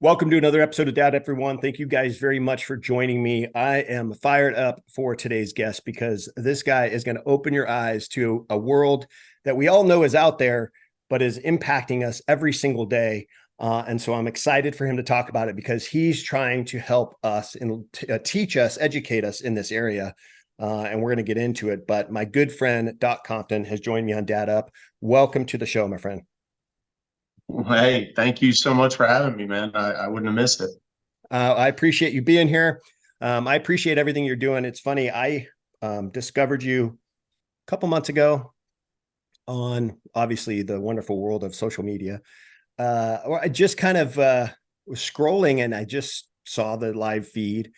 Welcome to another episode of Dad, everyone. Thank you guys very much for joining me. I am fired up for today's guest because this guy is going to open your eyes to a world that we all know is out there, but is impacting us every single day. And so I'm excited for him to talk about it because he's trying to help us and teach us, educate us in this area. And we're going to get into it. But my good friend, Doc Compton, has joined me on Dad Up. Welcome to the show, my friend. Hey, thank you so much for having me, man. I wouldn't have missed it. I appreciate you being here. I appreciate everything you're doing. It's funny. I discovered you a couple months ago on obviously the wonderful world of social media. Or I just kind of was scrolling and I just saw the live feed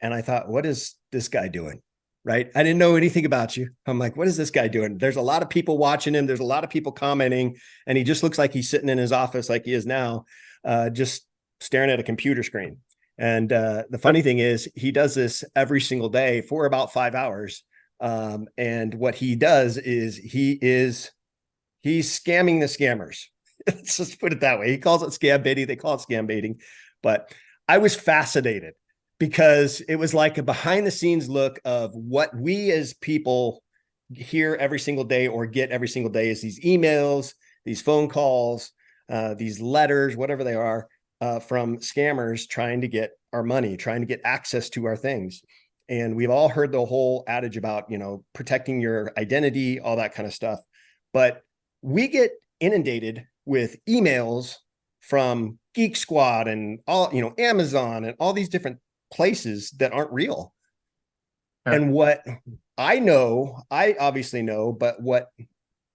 and I thought, what is this guy doing? Right. I didn't know anything about you. I'm like, what is this guy doing? There's a lot of people watching him. There's a lot of people commenting, and he just looks like he's sitting in his office like he is now, just staring at a computer screen. And the funny thing is he does this every single day for about 5 hours. And what he does is he's scamming the scammers. Let's just put it that way. He calls it scam baiting. They call it scam baiting. But I was fascinated because it was like a behind the scenes look of what we as people hear every single day or get every single day is these emails, these phone calls, these letters, whatever they are, from scammers trying to get our money, trying to get access to our things. And we've all heard the whole adage about, protecting your identity, all that kind of stuff. But we get inundated with emails from Geek Squad and all, Amazon and all these different places that aren't real. Yeah. And what I obviously know, but what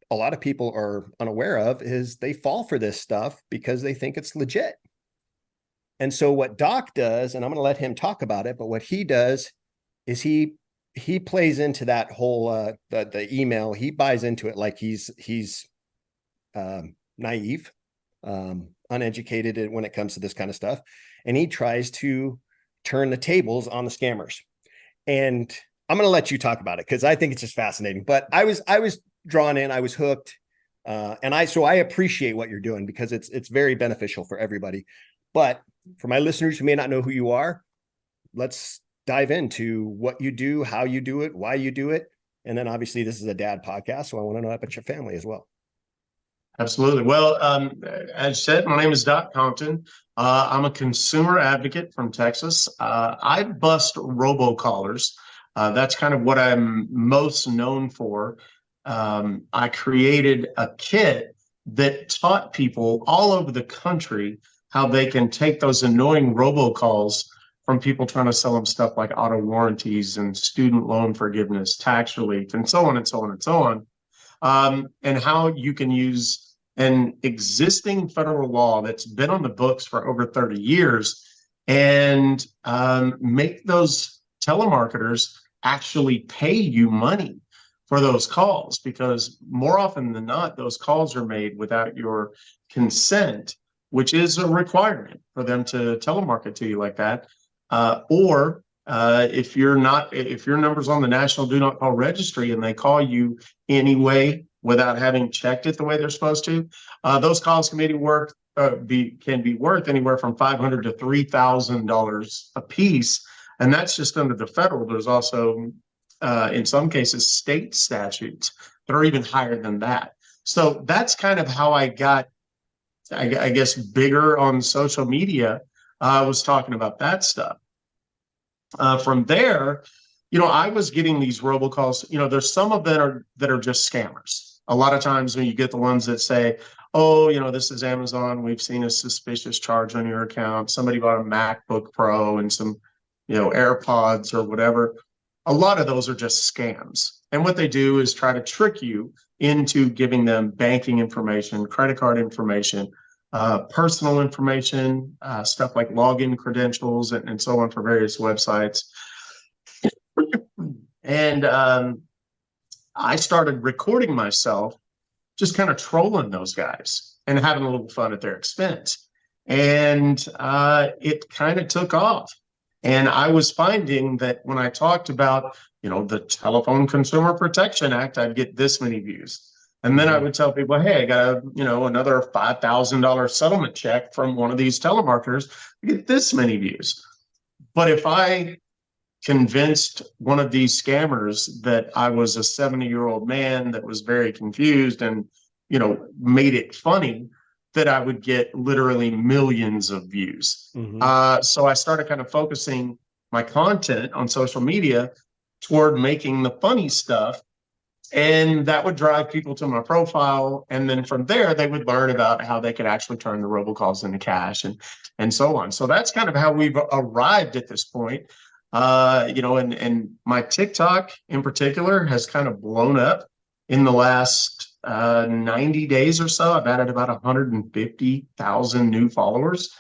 a lot of people are unaware of is they fall for this stuff because they think it's legit. And so what Doc does, and I'm going to let him talk about it, but what he does is he plays into that whole the email. He buys into it like he's naive, uneducated when it comes to this kind of stuff, and he tries to turn the tables on the scammers. And I'm going to let you talk about it because I think it's just fascinating. But I was drawn in, I was hooked, and I appreciate what you're doing because it's very beneficial for everybody. But for my listeners who may not know who you are, let's dive into what you do, how you do it, why you do it, and then obviously this is a dad podcast, so I want to know about your family as well. Absolutely. Well, as said, my name is Doc Compton. I'm a consumer advocate from Texas. I bust robocallers. That's kind of what I'm most known for. I created a kit that taught people all over the country how they can take those annoying robocalls from people trying to sell them stuff like auto warranties and student loan forgiveness, tax relief, and so on and so on and so on. And how you can use an existing federal law that's been on the books for over 30 years and make those telemarketers actually pay you money for those calls, because more often than not, those calls are made without your consent, which is a requirement for them to telemarket to you like that. Or if your number's on the National Do Not Call Registry and they call you anyway without having checked it the way they're supposed to, those calls can be worth anywhere from $500 to $3,000 a piece, and that's just under the federal. There's also, in some cases, state statutes that are even higher than that. So that's kind of how I got, I guess, bigger on social media. I was talking about that stuff. From there, I was getting these robocalls. There's some of them that are just scammers. A lot of times when you get the ones that say, oh, this is Amazon, we've seen a suspicious charge on your account. Somebody bought a MacBook Pro and some, AirPods or whatever. A lot of those are just scams. And what they do is try to trick you into giving them banking information, credit card information, personal information, stuff like login credentials and so on for various websites. And I started recording myself just kind of trolling those guys and having a little fun at their expense. And it kind of took off. And I was finding that when I talked about, the Telephone Consumer Protection Act, I'd get this many views. And then I would tell people, hey, I got another $5,000 settlement check from one of these telemarketers. I get this many views. But if I convinced one of these scammers that I was a 70-year-old man that was very confused and, made it funny, that I would get literally millions of views. So I started kind of focusing my content on social media toward making the funny stuff. And that would drive people to my profile. And then from there, they would learn about how they could actually turn the robocalls into cash and so on. So that's kind of how we've arrived at this point. And my TikTok in particular has kind of blown up in the last 90 days or so. I've added about 150,000 new followers.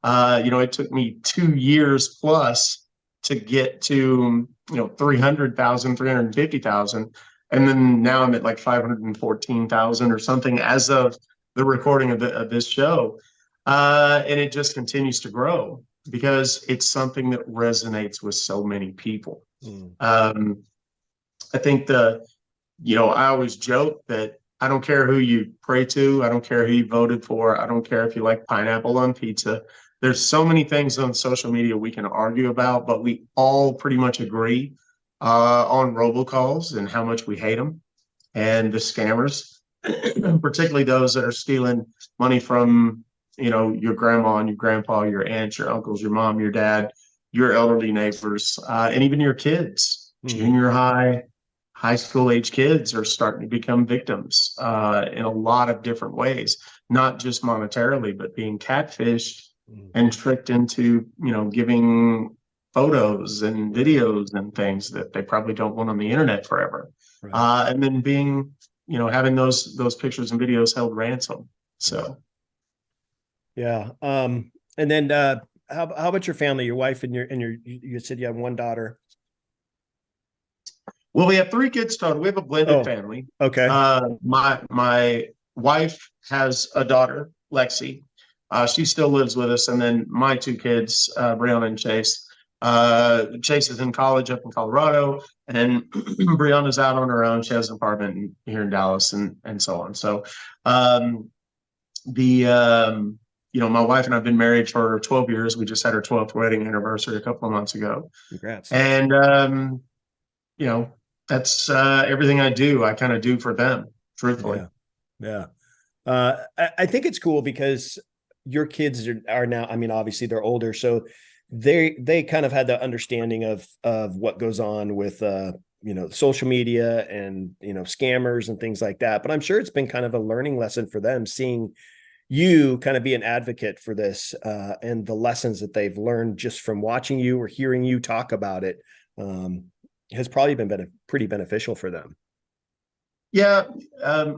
It took me 2 years plus to get to, 300,000, 350,000. And then now I'm at like 514,000 or something as of the recording of this show. And it just continues to grow because it's something that resonates with so many people. I think I always joke that I don't care who you pray to. I don't care who you voted for. I don't care if you like pineapple on pizza. There's so many things on social media we can argue about, but we all pretty much agree on robocalls and how much we hate them and the scammers, particularly those that are stealing money from, your grandma and your grandpa, your aunts, your uncles, your mom, your dad, your elderly neighbors, and even your kids. Junior high school age kids are starting to become victims in a lot of different ways, not just monetarily, but being catfished and tricked into, giving photos and videos and things that they probably don't want on the internet forever. Right. And then being, having those pictures and videos held ransom. So. Yeah. And then how about your family, your wife and you said you have one daughter. Well, we have 3 kids total. We have a blended family. Okay. My wife has a daughter, Lexi. She still lives with us. And then my 2 kids, Brianna and Chase. Chase is in college up in Colorado, and Brianna's out on her own. She has an apartment here in Dallas and so on. So my wife and I've been married for 12 years. We just had our 12th wedding anniversary a couple of months ago. Congrats. And, that's everything I do. I kind of do for them, truthfully. Yeah. I think it's cool because your kids are now, I mean, obviously they're older, so they kind of had the understanding of what goes on with, social media and, scammers and things like that. But I'm sure it's been kind of a learning lesson for them, seeing you kind of be an advocate for this and the lessons that they've learned just from watching you or hearing you talk about it has probably been pretty beneficial for them. Yeah.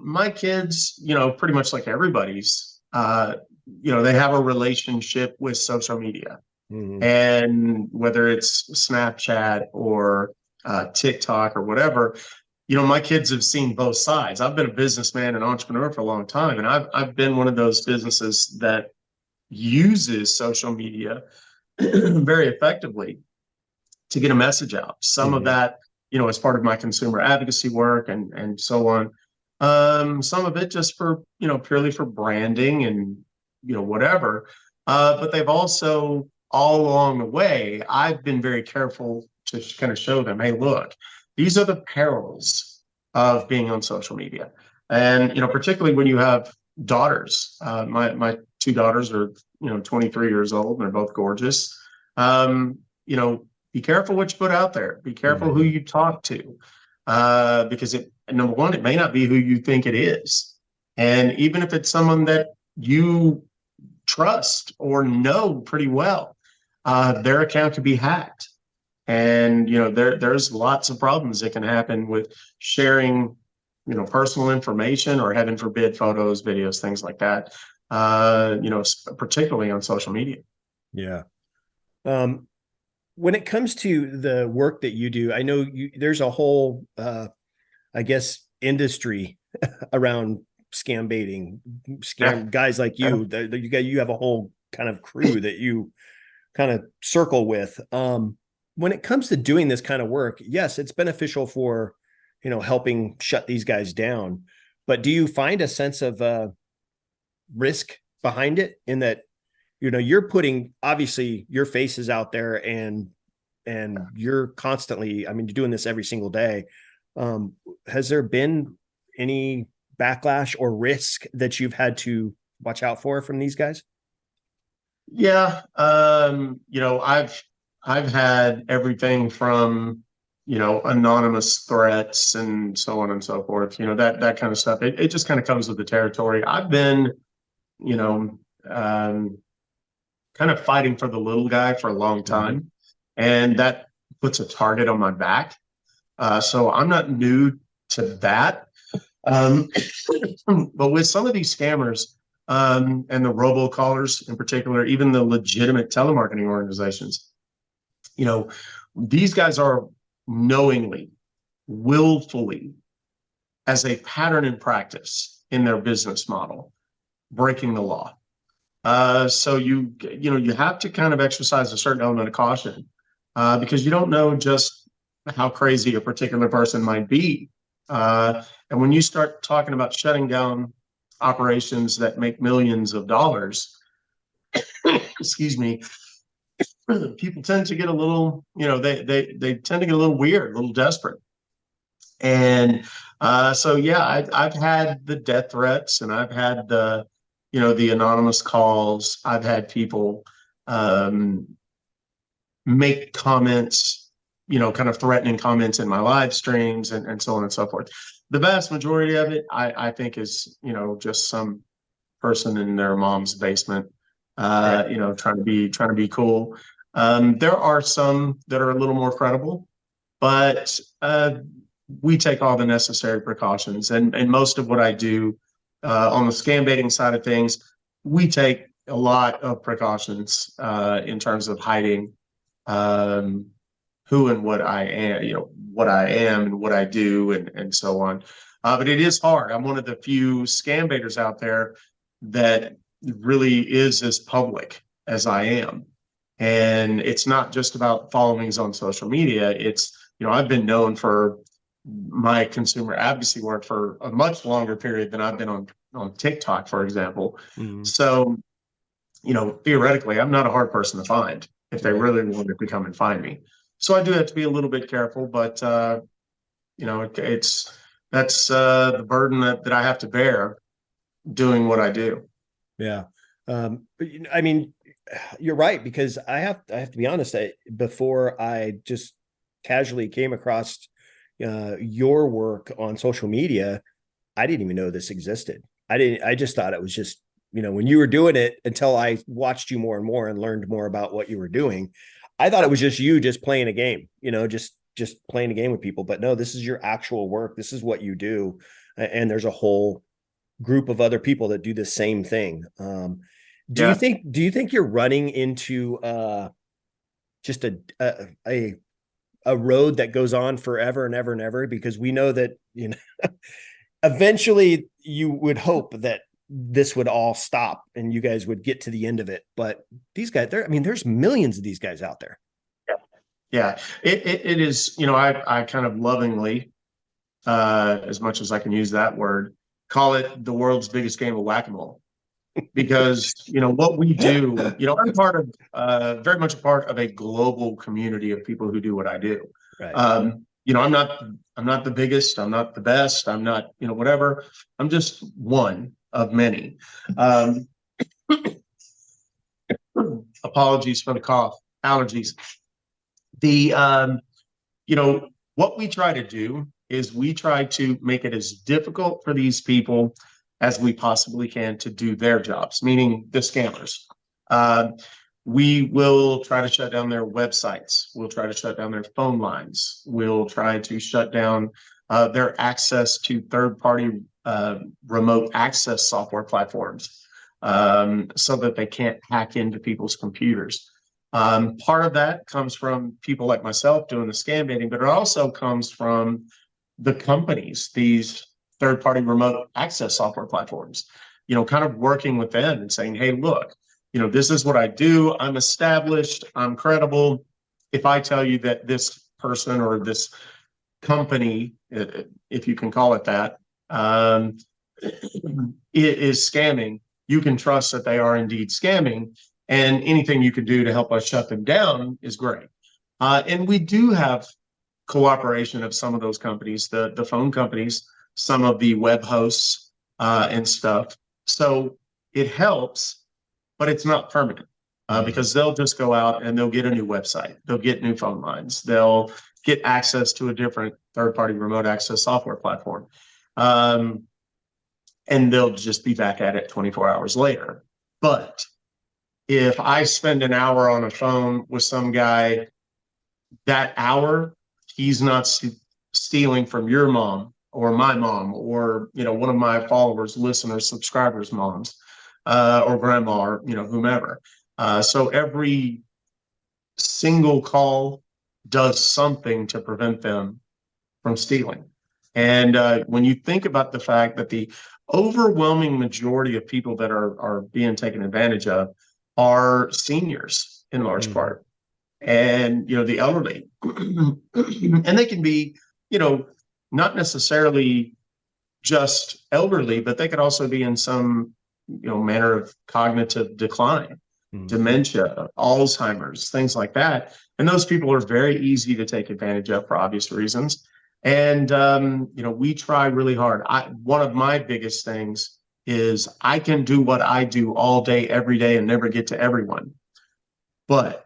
My kids, pretty much like everybody's, they have a relationship with social media. And whether it's Snapchat or TikTok or whatever, my kids have seen both sides. I've been a businessman and entrepreneur for a long time, and I've been one of those businesses that uses social media very effectively to get a message out. Some of that, as part of my consumer advocacy work and so on. Some of it just for, purely for branding and, whatever. But they've also, all along the way, I've been very careful to kind of show them, hey, look, these are the perils of being on social media. And, particularly when you have daughters, my 2 daughters are, 23 years old and they're both gorgeous. Be careful what you put out there. Be careful who you talk to, because number one, it may not be who you think it is. And even if it's someone that you trust or know pretty well, their account could be hacked. And, there's lots of problems that can happen with sharing, personal information or, heaven forbid, photos, videos, things like that, particularly on social media. Yeah. When it comes to the work that you do, I know there's a whole, industry around scam baiting, guys like you. You have a whole kind of crew that you kind of circle with. When it comes to doing this kind of work, yes, it's beneficial for, helping shut these guys down. but do you find a sense of risk behind it in that, you're putting, obviously your face is out there, and you're constantly, I mean, you're doing this every single day. Has there been any backlash or risk that you've had to watch out for from these guys? Yeah, I've had everything from, anonymous threats and so on and so forth. That kind of stuff. It just kind of comes with the territory. I've been, you know, um, kind of fighting for the little guy for a long Mm-hmm. time, and that puts a target on my back. So I'm not new to that. Um, but with some of these scammers, and the robocallers in particular, even the legitimate telemarketing organizations, you know, these guys are knowingly, willfully, as a pattern in practice in their business model, breaking the law. So you have to kind of exercise a certain element of caution, because you don't know just how crazy a particular person might be. And when you start talking about shutting down operations that make millions of dollars, excuse me, people tend to get a little, they tend to get a little weird, a little desperate. And so yeah, I've had the death threats, and I've had the anonymous calls. I've had people um, make comments, kind of threatening comments in my live streams, and so on and so forth. The vast majority of it, I think, is just some person in their mom's basement, Right. trying to be cool. There are some that are a little more credible, but we take all the necessary precautions. And most of what I do on the scam baiting side of things, we take a lot of precautions in terms of hiding um, who and what I am, what I am and what I do, and so on. But it is hard. I'm one of the few scam baiters out there that really is as public as I am. And it's not just about followings on social media. I've been known for my consumer advocacy work for a much longer period than I've been on TikTok, for example. Mm-hmm. So, theoretically, I'm not a hard person to find if they Right. really wanted to come and find me. So I do have to be a little bit careful, but it's that's the burden that I have to bear doing what I do. Yeah. But, I mean, you're right, because I have to be honest. Before I just casually came across your work on social media, I didn't even know this existed. I just thought it was just, when you were doing it, until I watched you more and more and learned more about what you were doing. I thought it was just you just playing a game, just playing a game with people. But no, this is your actual work. This is what you do. And there's a whole group of other people that do the same thing. Yeah. Do you think you're running into just a road that goes on forever and ever and ever? Because we know that, eventually you would hope that this would all stop and you guys would get to the end of it. But these guys, there's millions of these guys out there. Yeah. It is, I kind of lovingly, as much as I can use that word, call it the world's biggest game of whack-a-mole. Because what we do, I'm part of very much a part of a global community of people who do what I do. Right. I'm not the biggest, I'm not the best, I'm not whatever. I'm just one of many. um, Apologies for the cough, allergies. The what we try to do is we try to make it as difficult for these people as we possibly can to do their jobs, meaning the scammers. Uh, we will try to shut down their websites. We'll try to shut down their phone lines. We'll try to shut down their access to third-party remote access software platforms, so that they can't hack into people's computers. Part of that comes from people like myself doing the scam baiting, but it also comes from the companies, these third-party remote access software platforms, kind of working with them and saying, hey, look, this is what I do. I'm established. I'm credible. If I tell you that this person or this company, if you can call it that, is scamming, you can trust that they are indeed scamming, and anything you can do to help us shut them down is great. And we do have cooperation of some of those companies, the phone companies, some of the web hosts, and stuff. So it helps, but it's not permanent, because they'll just go out and they'll get a new website, they'll get new phone lines, they'll get access to a different third-party remote access software platform. And they'll just be back at it 24 hours later. But if I spend an hour on a phone with some guy, that hour, he's not stealing from your mom or my mom or, one of my followers, listeners, subscribers' moms, or grandma, or, whomever. So every single call does something to prevent them from stealing. And when you think about the fact that the overwhelming majority of people that are being taken advantage of are seniors in large part, and the elderly, and they can be, not necessarily just elderly, but they could also be in some manner of cognitive decline, dementia, Alzheimer's, things like that. And those people are very easy to take advantage of for obvious reasons. And we try really hard. One of my biggest things is I can do what I do all day, every day, and never get to everyone. But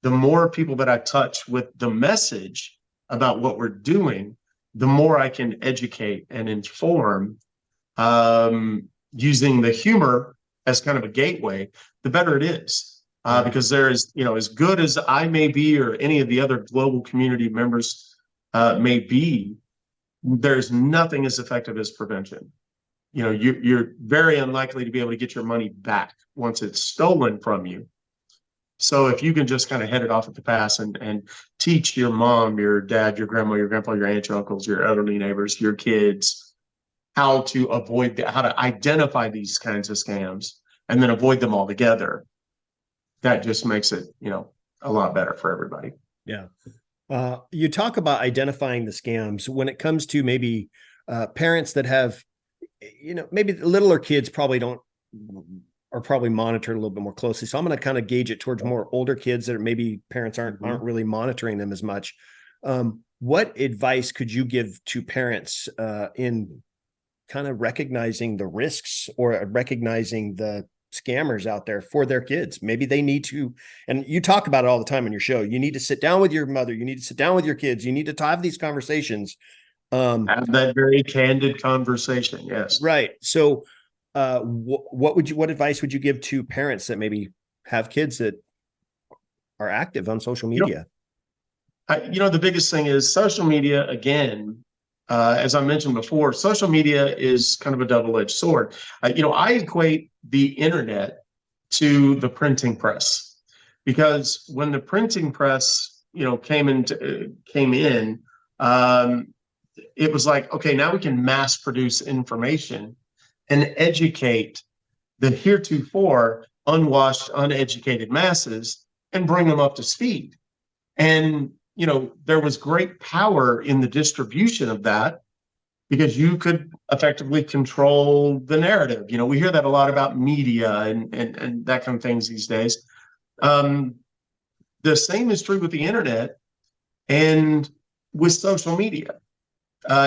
the more people that I touch with the message about what we're doing, the more I can educate and inform, using the humor as kind of a gateway, the better it is. Because there is, as good as I may be, or any of the other global community members may be, there's nothing as effective as prevention. You're very unlikely to be able to get your money back once it's stolen from you. So if you can just kind of head it off at the pass and teach your mom, your dad, your grandma, your grandpa, your aunts, your uncles, your elderly neighbors, your kids, how to avoid how to identify these kinds of scams and then avoid them altogether, that just makes it, a lot better for everybody. Yeah. You talk about identifying the scams when it comes to maybe parents that have, maybe littler kids are probably monitored a little bit more closely. So I'm going to kind of gauge it towards more older kids that maybe parents aren't really monitoring them as much. What advice could you give to parents in kind of recognizing the risks or recognizing the scammers out there for their kids? Maybe they need to, and you talk about it all the time on your show, you need to sit down with your mother, you need to sit down with your kids, you need to have these conversations. Have that very candid conversation. Yes. Right. So what advice would you give to parents that maybe have kids that are active on social media? The biggest thing is social media, again, as I mentioned before, social media is kind of a double-edged sword. I equate the internet to the printing press, because when the printing press, came in, it was like, okay, now we can mass produce information and educate the heretofore unwashed, uneducated masses and bring them up to speed. And there was great power in the distribution of that, because you could effectively control the narrative. We hear that a lot about media and that kind of things these days. The same is true with the internet and with social media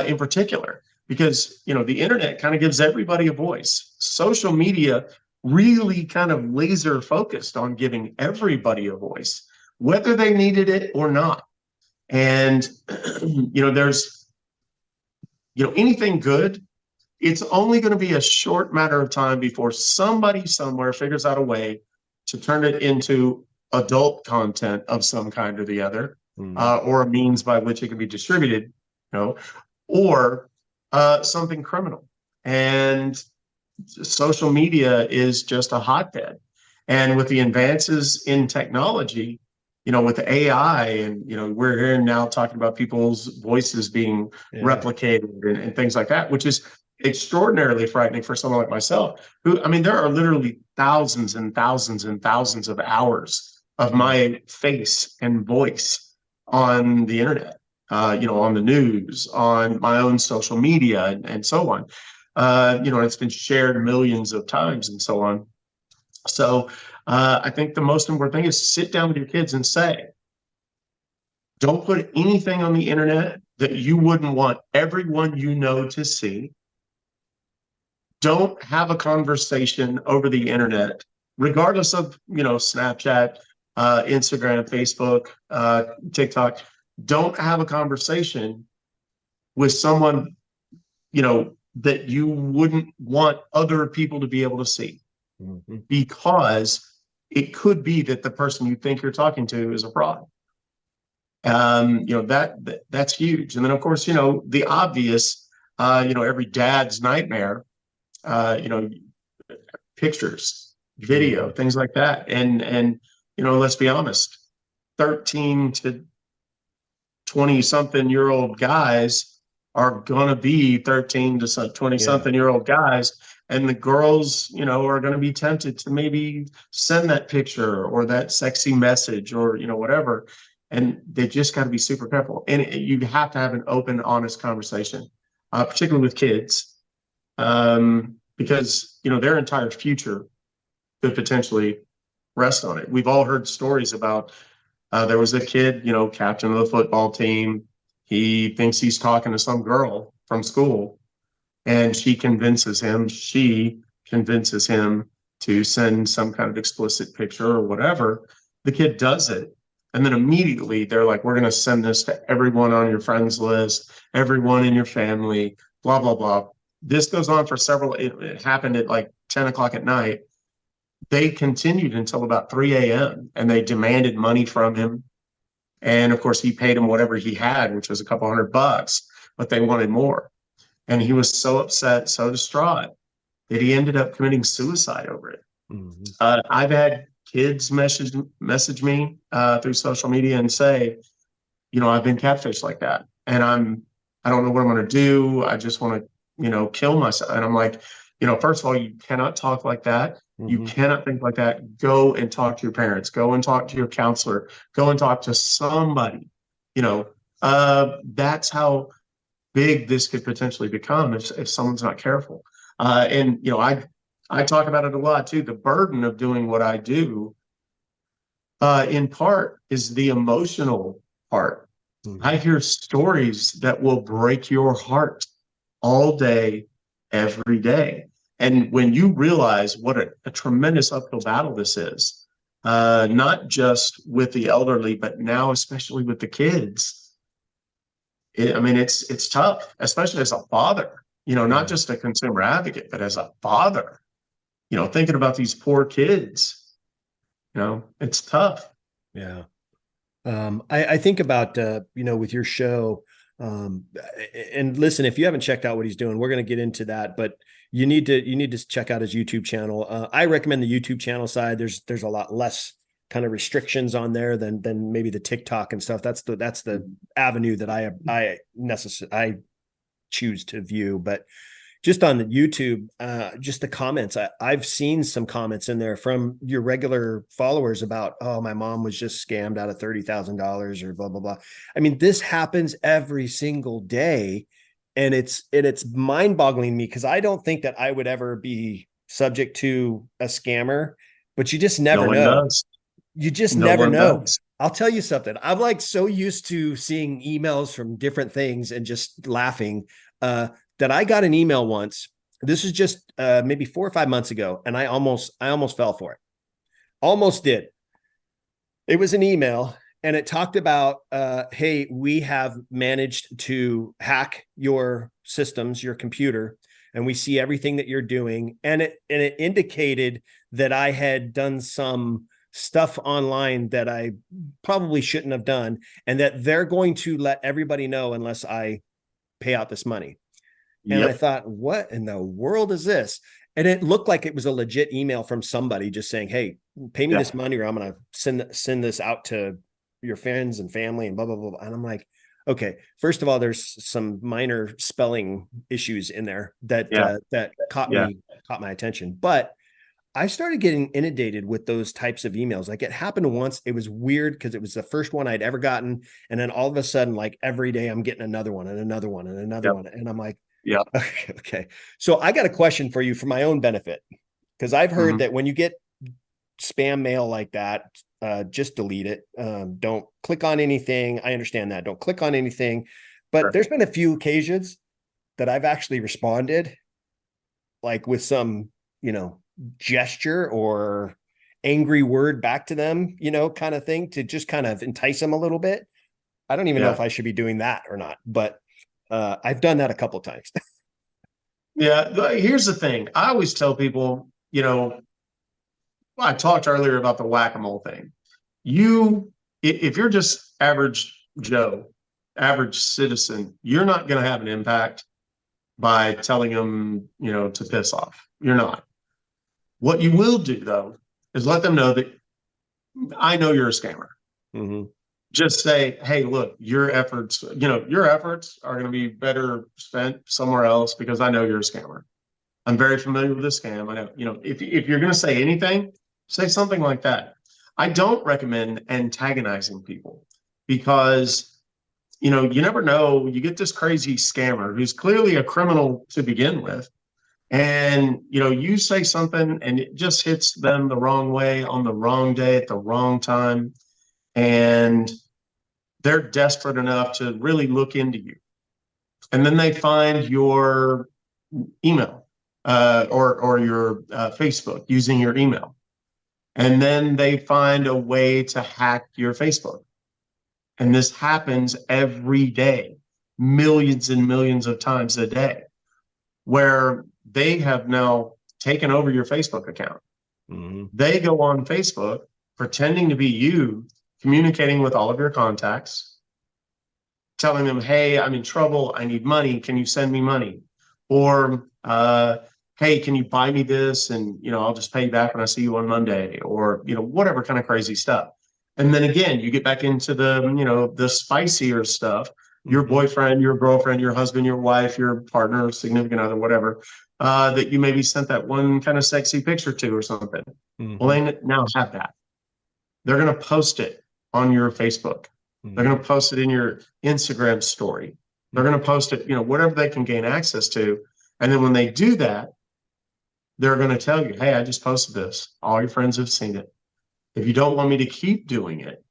in particular, because the internet kind of gives everybody a voice. Social media really kind of laser focused on giving everybody a voice, whether they needed it or not. And there's anything good, it's only going to be a short matter of time before somebody somewhere figures out a way to turn it into adult content of some kind or the other, or a means by which it can be distributed, or something criminal. And social media is just a hotbed. And with the advances in technology, with AI, and we're hearing now talking about people's voices being replicated and things like that, which is extraordinarily frightening for someone like myself, who, there are literally thousands and thousands and thousands of hours of my face and voice on the internet, on the news, on my own social media, and so on. it's been shared millions of times and so on. So I think the most important thing is sit down with your kids and say, don't put anything on the internet that you wouldn't want everyone you know to see. Don't have a conversation over the internet, regardless of, Snapchat, Instagram, Facebook, TikTok. Don't have a conversation with someone, that you wouldn't want other people to be able to see, because it could be that the person you think you're talking to is a fraud. That's huge. And then, of course, the obvious, every dad's nightmare, you know, pictures, video, things like that. And let's be honest, 13 to 20 something year old guys are going to be 13 to 20 something year old guys. And the girls, are going to be tempted to maybe send that picture or that sexy message or, whatever. And they just got to be super careful. And you have to have an open, honest conversation, particularly with kids, because, their entire future could potentially rest on it. We've all heard stories about there was a kid, captain of the football team. He thinks he's talking to some girl from school, and she convinces him to send some kind of explicit picture or whatever. The kid does it. And then immediately they're like, we're going to send this to everyone on your friends list, everyone in your family, blah, blah, blah. This goes on for it happened at like 10 o'clock at night. They continued until about 3 a.m. and they demanded money from him. And of course, he paid him whatever he had, which was a couple $100, but they wanted more. And he was so upset, so distraught that he ended up committing suicide over it. I've had kids message me through social media and say, I've been catfished like that. And I don't know what I'm going to do. I just want to, kill myself. And I'm like, first of all, you cannot talk like that. You cannot think like that. Go and talk to your parents. Go and talk to your counselor. Go and talk to somebody. That's how big this could potentially become if someone's not careful. And I talk about it a lot too. The burden of doing what I do, in part, is the emotional part. I hear stories that will break your heart all day, every day. And when you realize what a tremendous uphill battle this is, not just with the elderly, but now especially with the kids, it's tough, especially as a father, not just a consumer advocate, but as a father, thinking about these poor kids, it's tough. Yeah. I think about, with your show, and listen, if you haven't checked out what he's doing, we're going to get into that, but you need to check out his YouTube channel. I recommend the YouTube channel side. There's a lot less kind of restrictions on there than maybe the TikTok and stuff. That's the avenue that I choose to view. But just on the YouTube, just the comments, I've seen some comments in there from your regular followers about, oh, my mom was just scammed out of $30,000 or blah, blah, blah. I mean, this happens every single day. And it's mind boggling me, because I don't think that I would ever be subject to a scammer, but you just never know. Does. You just No never one know. does. I'll tell you something. I'm like so used to seeing emails from different things and just laughing, that I got an email once. This is just maybe 4 or 5 months ago, and I almost fell for it. Almost did. It was an email, and it talked about, hey, we have managed to hack your systems, your computer, and we see everything that you're doing. And it indicated that I had done some stuff online that I probably shouldn't have done, and that they're going to let everybody know unless I pay out this money. And I thought, what in the world is this? And it looked like it was a legit email from somebody just saying, hey, pay me this money, or I'm going to send this out to your friends and family and blah, blah, blah. And I'm like, okay, first of all, there's some minor spelling issues in there that caught my attention. But I started getting inundated with those types of emails. Like, it happened once. It was weird because it was the first one I'd ever gotten. And then all of a sudden, like every day I'm getting another one and another one and another one. And I'm like, Yeah. Okay. Okay. So I got a question for you for my own benefit, because I've heard Mhm. that when you get spam mail like that, just delete it. Don't click on anything. I understand that. Don't click on anything. But Sure. there's been a few occasions that I've actually responded like with some, gesture or angry word back to them, kind of thing to just kind of entice them a little bit. I don't even know if Yeah. I should be doing that or not, but I've done that a couple of times. Yeah. Here's the thing. I always tell people, I talked earlier about the whack-a-mole thing. If you're just average Joe, average citizen, you're not going to have an impact by telling them, to piss off. You're not. What you will do though is let them know that I know you're a scammer. Mm-hmm. Just say, hey, look, your efforts are going to be better spent somewhere else because I know you're a scammer. I'm very familiar with this scam. I know, if you're going to say anything, say something like that. I don't recommend antagonizing people because, you never know. You get this crazy scammer who's clearly a criminal to begin with. And, you say something and it just hits them the wrong way on the wrong day at the wrong time. And they're desperate enough to really look into you. And then they find your email or your Facebook using your email. And then they find a way to hack your Facebook. And this happens every day, millions and millions of times a day, where they have now taken over your Facebook account. Mm-hmm. They go on Facebook pretending to be you, communicating with all of your contacts, telling them, hey, I'm in trouble. I need money. Can you send me money? Or, hey, can you buy me this? And, I'll just pay you back when I see you on Monday, or, whatever kind of crazy stuff. And then again, you get back into the spicier stuff. Your Mm-hmm. boyfriend, your girlfriend, your husband, your wife, your partner, significant other, whatever, that you maybe sent that one kind of sexy picture to or something. Well, Mm-hmm. they now have that. They're going to post it on your Facebook. They're Mm-hmm. going to post it in your Instagram story. They're going to post it, whatever they can gain access to. And then when they do that, they're going to tell you, hey, I just posted this. All your friends have seen it. If you don't want me to keep doing it,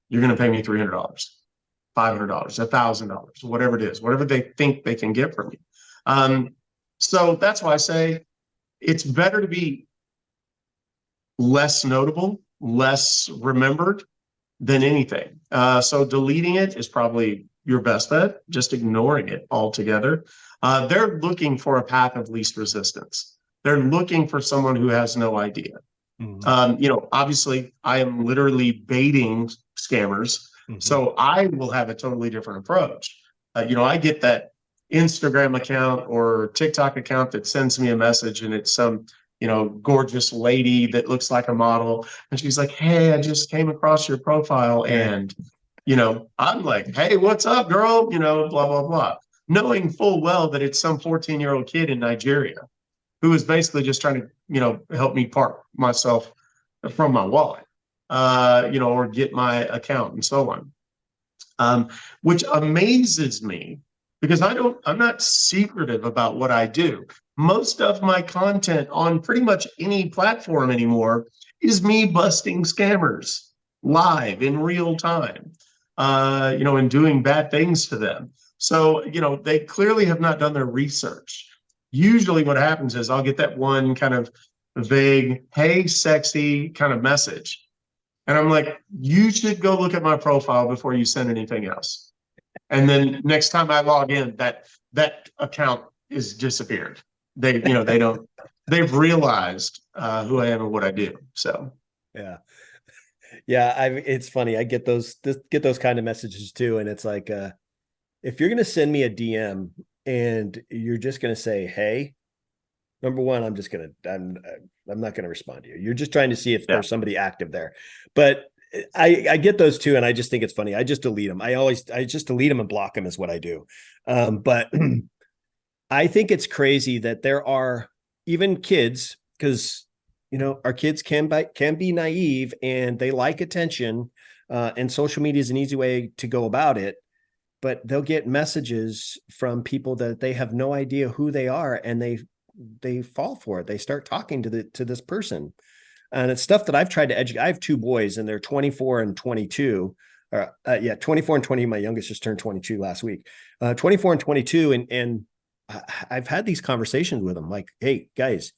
you're going to pay me $300, $500, $1,000, whatever it is, whatever they think they can get from you. So that's why I say it's better to be less notable, less remembered than anything. So deleting it is probably your best bet, just ignoring it altogether. They're looking for a path of least resistance. They're looking for someone who has no idea. Mm-hmm. Obviously, I am literally baiting scammers. Mm-hmm. So I will have a totally different approach. I get that Instagram account or TikTok account that sends me a message and it's some, gorgeous lady that looks like a model. And she's like, hey, I just came across your profile. And, I'm like, hey, what's up, girl? Blah, blah, blah. Knowing full well that it's some 14-year-old kid in Nigeria who is basically just trying to, help me park myself from my wallet, or get my account and so on. Which amazes me because I'm not secretive about what I do. Most of my content on pretty much any platform anymore is me busting scammers live in real time, and doing bad things to them. So, they clearly have not done their research. Usually what happens is I'll get that one kind of vague, hey, sexy kind of message. And I'm like, you should go look at my profile before you send anything else. And then next time I log in, that account is disappeared. They don't, they've realized who I am and what I do. So Yeah. Yeah. It's funny. I get those kind of messages too. And it's like, if you're going to send me a DM and you're just going to say, hey, number one, I'm not going to respond to you. You're just trying to see if yeah, there's somebody active there. But I get those too. And I just think it's funny. I just delete them. I just delete them and block them is what I do. But I think it's crazy that there are even kids, because our kids can be naive and they like attention, and social media is an easy way to go about it. but they'll get messages from people that they have no idea who they are, and they fall for it. They start talking to this person. And it's stuff that I've tried to educate. I have two boys, and they're 24 and 22. 24 and 20. My youngest just turned 22 last week. 24 and 22. And I've had these conversations with them like, hey, guys,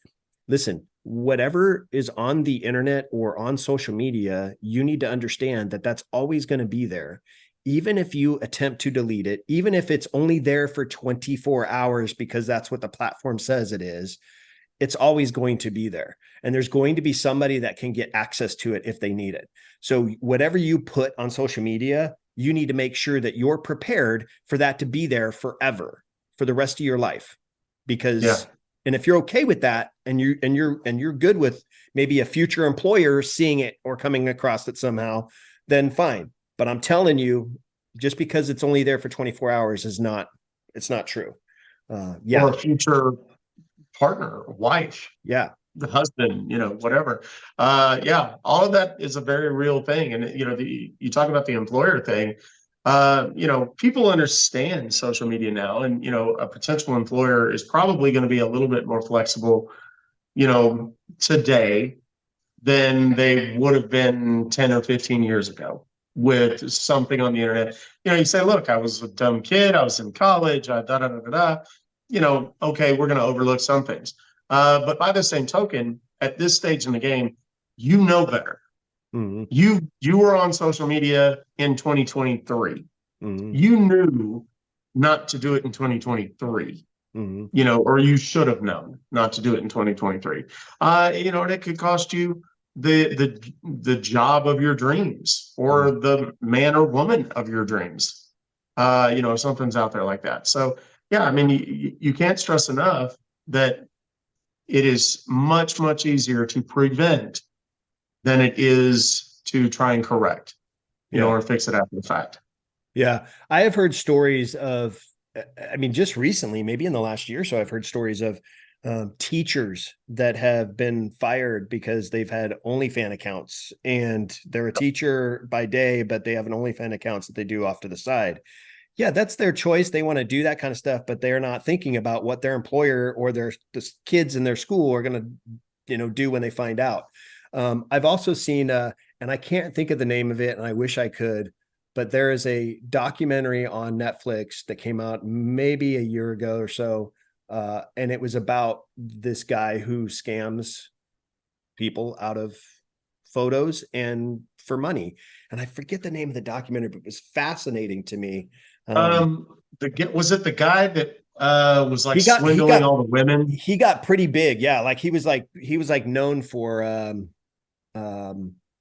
listen, whatever is on the internet or on social media, you need to understand that that's always going to be there. Even if you attempt to delete it, even if it's only there for 24 hours because that's what the platform says it is, it's always going to be there. And there's going to be somebody that can get access to it if they need it. So whatever you put on social media, you need to make sure that you're prepared for that to be there forever, for the rest of your life. Because, and if you're okay with that, and you're good with maybe a future employer seeing it or coming across it somehow, then fine. But I'm telling you, just because it's only there for 24 hours it's not true. Or a future partner, wife, the husband, whatever. All of that is a very real thing. And, you talk about the employer thing, people understand social media now, and, a potential employer is probably going to be a little bit more flexible, today than they would have been 10 or 15 years ago with something on the internet. You say, look, I was a dumb kid. I was in college. Okay, we're going to overlook some things. But by the same token, at this stage in the game, you know better. Mm-hmm. You were on social media in 2023. Mm-hmm. You knew not to do it in 2023. Mm-hmm. Or you should have known not to do it in 2023. And it could cost you the job of your dreams, or the man or woman of your dreams. Something's out there like that. So yeah, I mean, you can't stress enough that it is much, much easier to prevent than it is to try and correct, or fix it after the fact. Yeah. I have heard stories of, just recently, maybe in the last year or so, I've heard stories of teachers that have been fired because they've had OnlyFans accounts, and they're a teacher by day, but they have an OnlyFans accounts that they do off to the side. Yeah, that's their choice. They want to do that kind of stuff, but they're not thinking about what their employer or the kids in their school are going to, do when they find out. I've also seen, and I can't think of the name of it, and I wish I could, but there is a documentary on Netflix that came out maybe a year ago or so. And it was about this guy who scams people out of photos and for money. And I forget the name of the documentary, but it was fascinating to me. Was it the guy that was like swindling all the women? He got pretty big. Yeah. Like he was like known for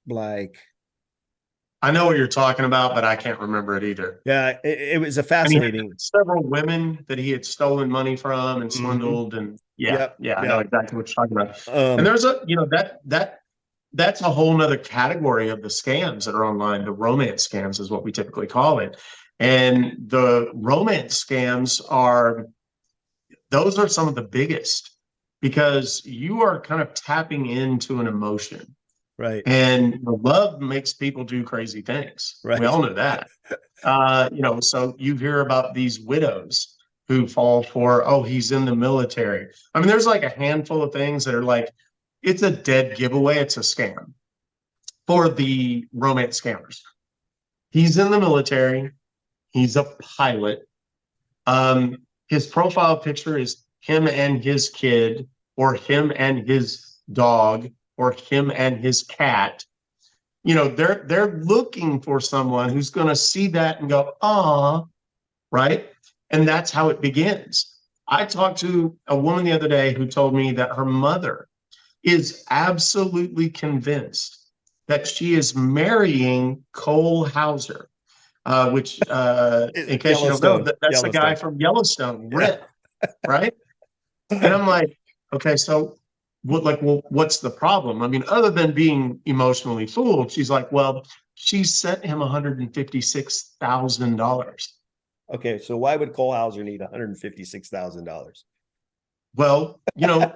like, I know what you're talking about, but I can't remember it either. Yeah, it was a fascinating. Several women that he had stolen money from and swindled, and I know exactly what you're talking about. And there's that's a whole nother category of the scams that are online. The romance scams is what we typically call it, and the romance scams those are some of the biggest, because you are kind of tapping into an emotion. Right. And love makes people do crazy things. Right. We all know that. So you hear about these widows who fall for, he's in the military. I mean, there's like a handful of things that are like, it's a dead giveaway. It's a scam for the romance scammers. He's in the military. He's a pilot. His profile picture is him and his kid, or him and his dog, or him and his cat. They're looking for someone who's going to see that and go, right? And that's how it begins. I talked to a woman the other day who told me that her mother is absolutely convinced that she is marrying Cole Hauser, which, in case you don't know, that's the guy from Yellowstone, Rip, right? And I'm like, okay, so what's the problem? I mean, other than being emotionally fooled, she's like, well, she sent him $156,000. Okay, so why would Cole Hauser need $156,000? Well, a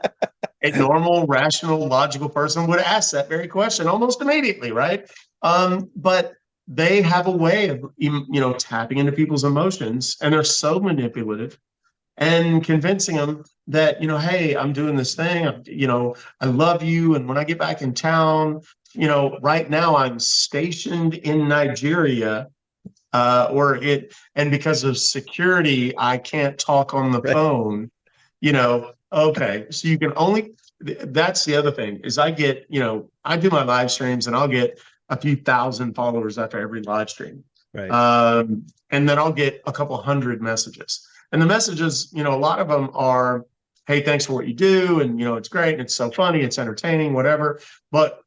normal, rational, logical person would ask that very question almost immediately, right? But they have a way of, tapping into people's emotions, and they're so manipulative and convincing them that, hey, I'm doing this thing, I love you, and when I get back in town, right now I'm stationed in Nigeria, and because of security, I can't talk on the Right. phone. Okay, so you can only. That's the other thing is I do my live streams and I'll get a few thousand followers after every live stream, Right. and then I'll get a couple hundred messages. And the messages, a lot of them are, "Hey, thanks for what you do, and it's great, and it's so funny, it's entertaining, whatever." But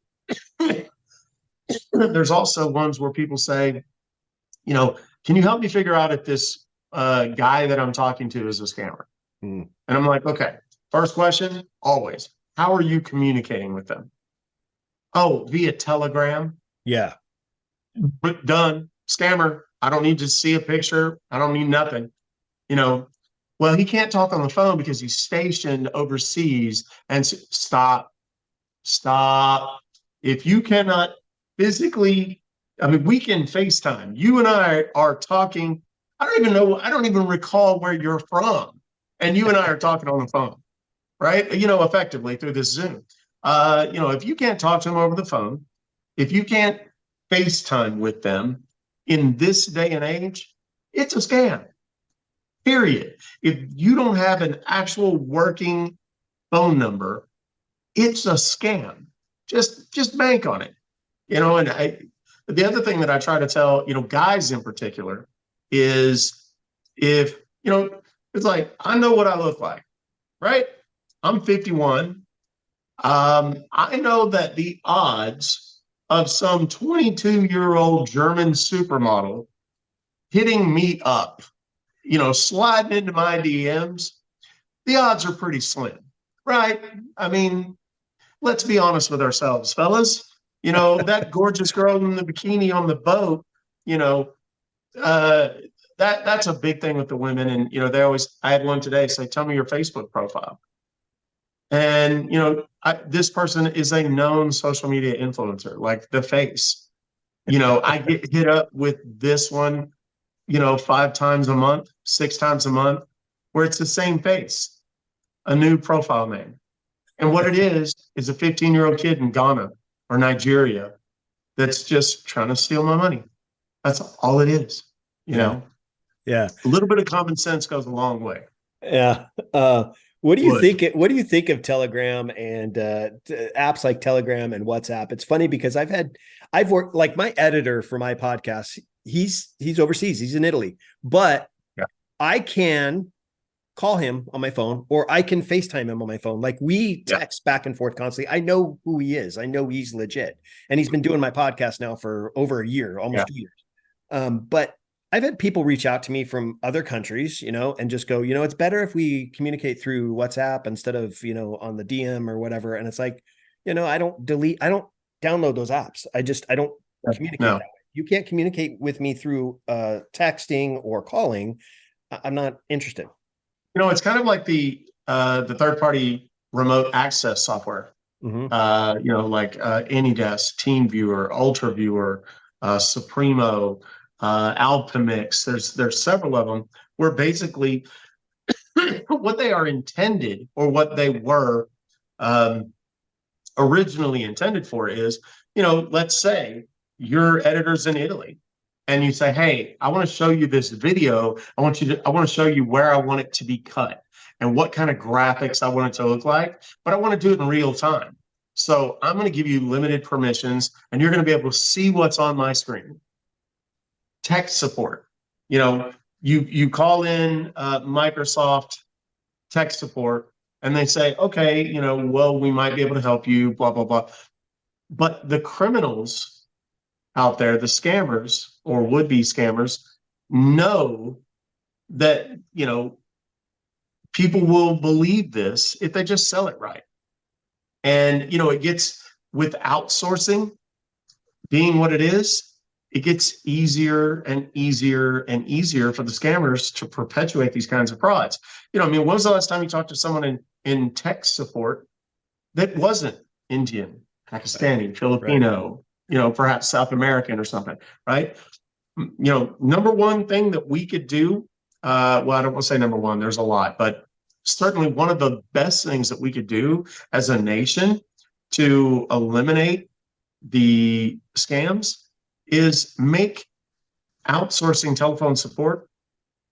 there's also ones where people say, can you help me figure out if this guy that I'm talking to is a scammer? Mm. And I'm like, okay, first question, always, how are you communicating with them? Oh, via Telegram. Yeah. But done. Scammer. I don't need to see a picture. I don't need nothing. Well, he can't talk on the phone because he's stationed overseas. And stop. If you cannot physically, I mean, we can FaceTime. You and I are talking. I don't even know. I don't even recall where you're from. And you and I are talking on the phone, right? Effectively through this Zoom. If you can't talk to them over the phone, if you can't FaceTime with them in this day and age, it's a scam. Period. If you don't have an actual working phone number, it's a scam. Just bank on it. The other thing that I try to tell, guys in particular, is if, it's like, I know what I look like, right? I'm 51. I know that the odds of some 22-year-old German supermodel hitting me up, sliding into my DMs, the odds are pretty slim, right? I mean, let's be honest with ourselves, fellas. That gorgeous girl in the bikini on the boat, uh, that's a big thing with the women. And, I had one today say, tell me your Facebook profile. And, this person is a known social media influencer, like The Face. I get hit up with this one, 5 times a month, 6 times a month, where it's the same face, a new profile name. And what it is a 15-year-old kid in Ghana or Nigeria that's just trying to steal my money. That's all it is. Yeah. Yeah. A little bit of common sense goes a long way. Yeah. What do you Would. think? What do you think of Telegram and apps like Telegram and WhatsApp? It's funny because I've worked, like, my editor for my podcast. He's overseas. He's in Italy, but Yeah. I can call him on my phone, or I can FaceTime him on my phone. Like, we text back and forth constantly. I know who he is. I know he's legit, and he's been doing my podcast now for over a year, almost 2 years. But I've had people reach out to me from other countries, and just go, it's better if we communicate through WhatsApp instead of, on the DM or whatever. And it's like, I don't download those apps. I don't communicate that way. You can't communicate with me through texting or calling. I'm not interested. It's kind of like the third-party remote access software. Mm-hmm. Like AnyDesk, TeamViewer, UltraViewer, Supremo, Alpamix. There's several of them where basically what they are intended, or what they were originally intended for, is, let's say your editor's in Italy and you say, hey, I want to show you this video. I want to show you where I want it to be cut and what kind of graphics I want it to look like, but I want to do it in real time. So I'm going to give you limited permissions, and you're going to be able to see what's on my screen. Tech support. You call in Microsoft tech support, and they say, okay, well, we might be able to help you, blah, blah, blah. But the criminals out there, the scammers or would-be scammers, know that, people will believe this if they just sell it right. And, it gets, with outsourcing being what it is, it gets easier and easier and easier for the scammers to perpetuate these kinds of frauds. When was the last time you talked to someone in tech support that wasn't Indian, Pakistani, Filipino, perhaps South American or something, right? Number one thing that we could do, well, I don't want to say number one, there's a lot, but certainly one of the best things that we could do as a nation to eliminate the scams is make outsourcing telephone support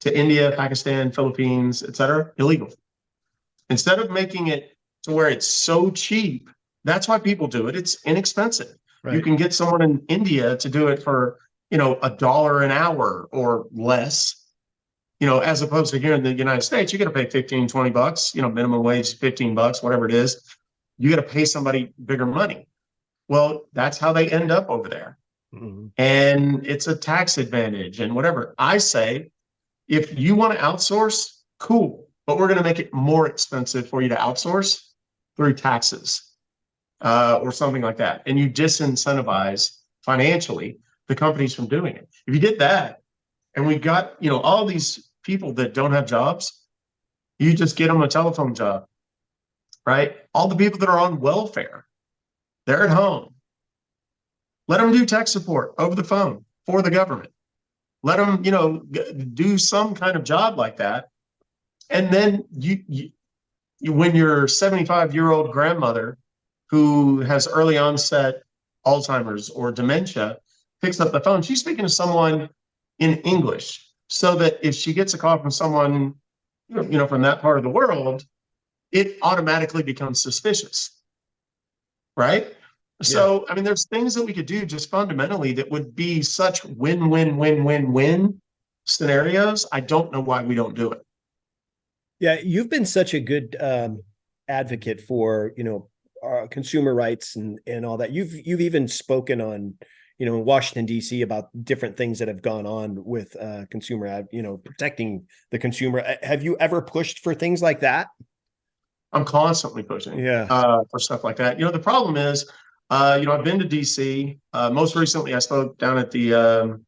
to India, Pakistan, Philippines, et cetera, illegal. Instead of making it to where it's so cheap, that's why people do it. It's inexpensive. Right. You can get someone in India to do it for, $1 an hour or less, as opposed to here in the United States, you got to pay 15, 20 bucks, minimum wage, 15 bucks, whatever it is. You got to pay somebody bigger money. Well, that's how they end up over there. Mm-hmm. And it's a tax advantage and whatever. I say, if you want to outsource, cool, but we're going to make it more expensive for you to outsource through taxes or something like that. And you disincentivize financially the companies from doing it. If you did that, and we got, all these people that don't have jobs, you just get them a telephone job, right? All the people that are on welfare, they're at home. Let them do tech support over the phone for the government. Let them, do some kind of job like that. And then you when your 75-year-old grandmother who has early onset Alzheimer's or dementia picks up the phone, she's speaking to someone in English, so that if she gets a call from someone, from that part of the world, it automatically becomes suspicious, right? So, I mean, there's things that we could do just fundamentally that would be such win-win-win-win-win scenarios. I don't know why we don't do it. Yeah, you've been such a good advocate for, consumer rights and all that. You've even spoken on, in Washington, D.C. about different things that have gone on with consumer, protecting the consumer. Have you ever pushed for things like that? I'm constantly pushing for stuff like that. The problem is, I've been to DC. Most recently, I spoke down at the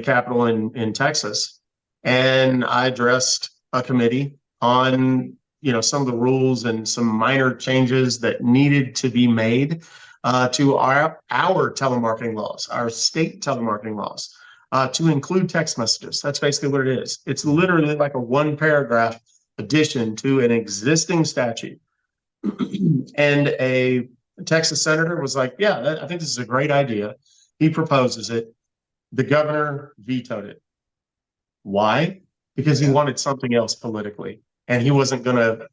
Capitol in Texas, and I addressed a committee on some of the rules and some minor changes that needed to be made to our telemarketing laws, our state telemarketing laws, to include text messages. That's basically what it is. It's literally like a one-paragraph addition to an existing statute. And a Texas senator was like, yeah, I think this is a great idea. He proposes it. The governor vetoed it. Why? Because he wanted something else politically. And he wasn't gonna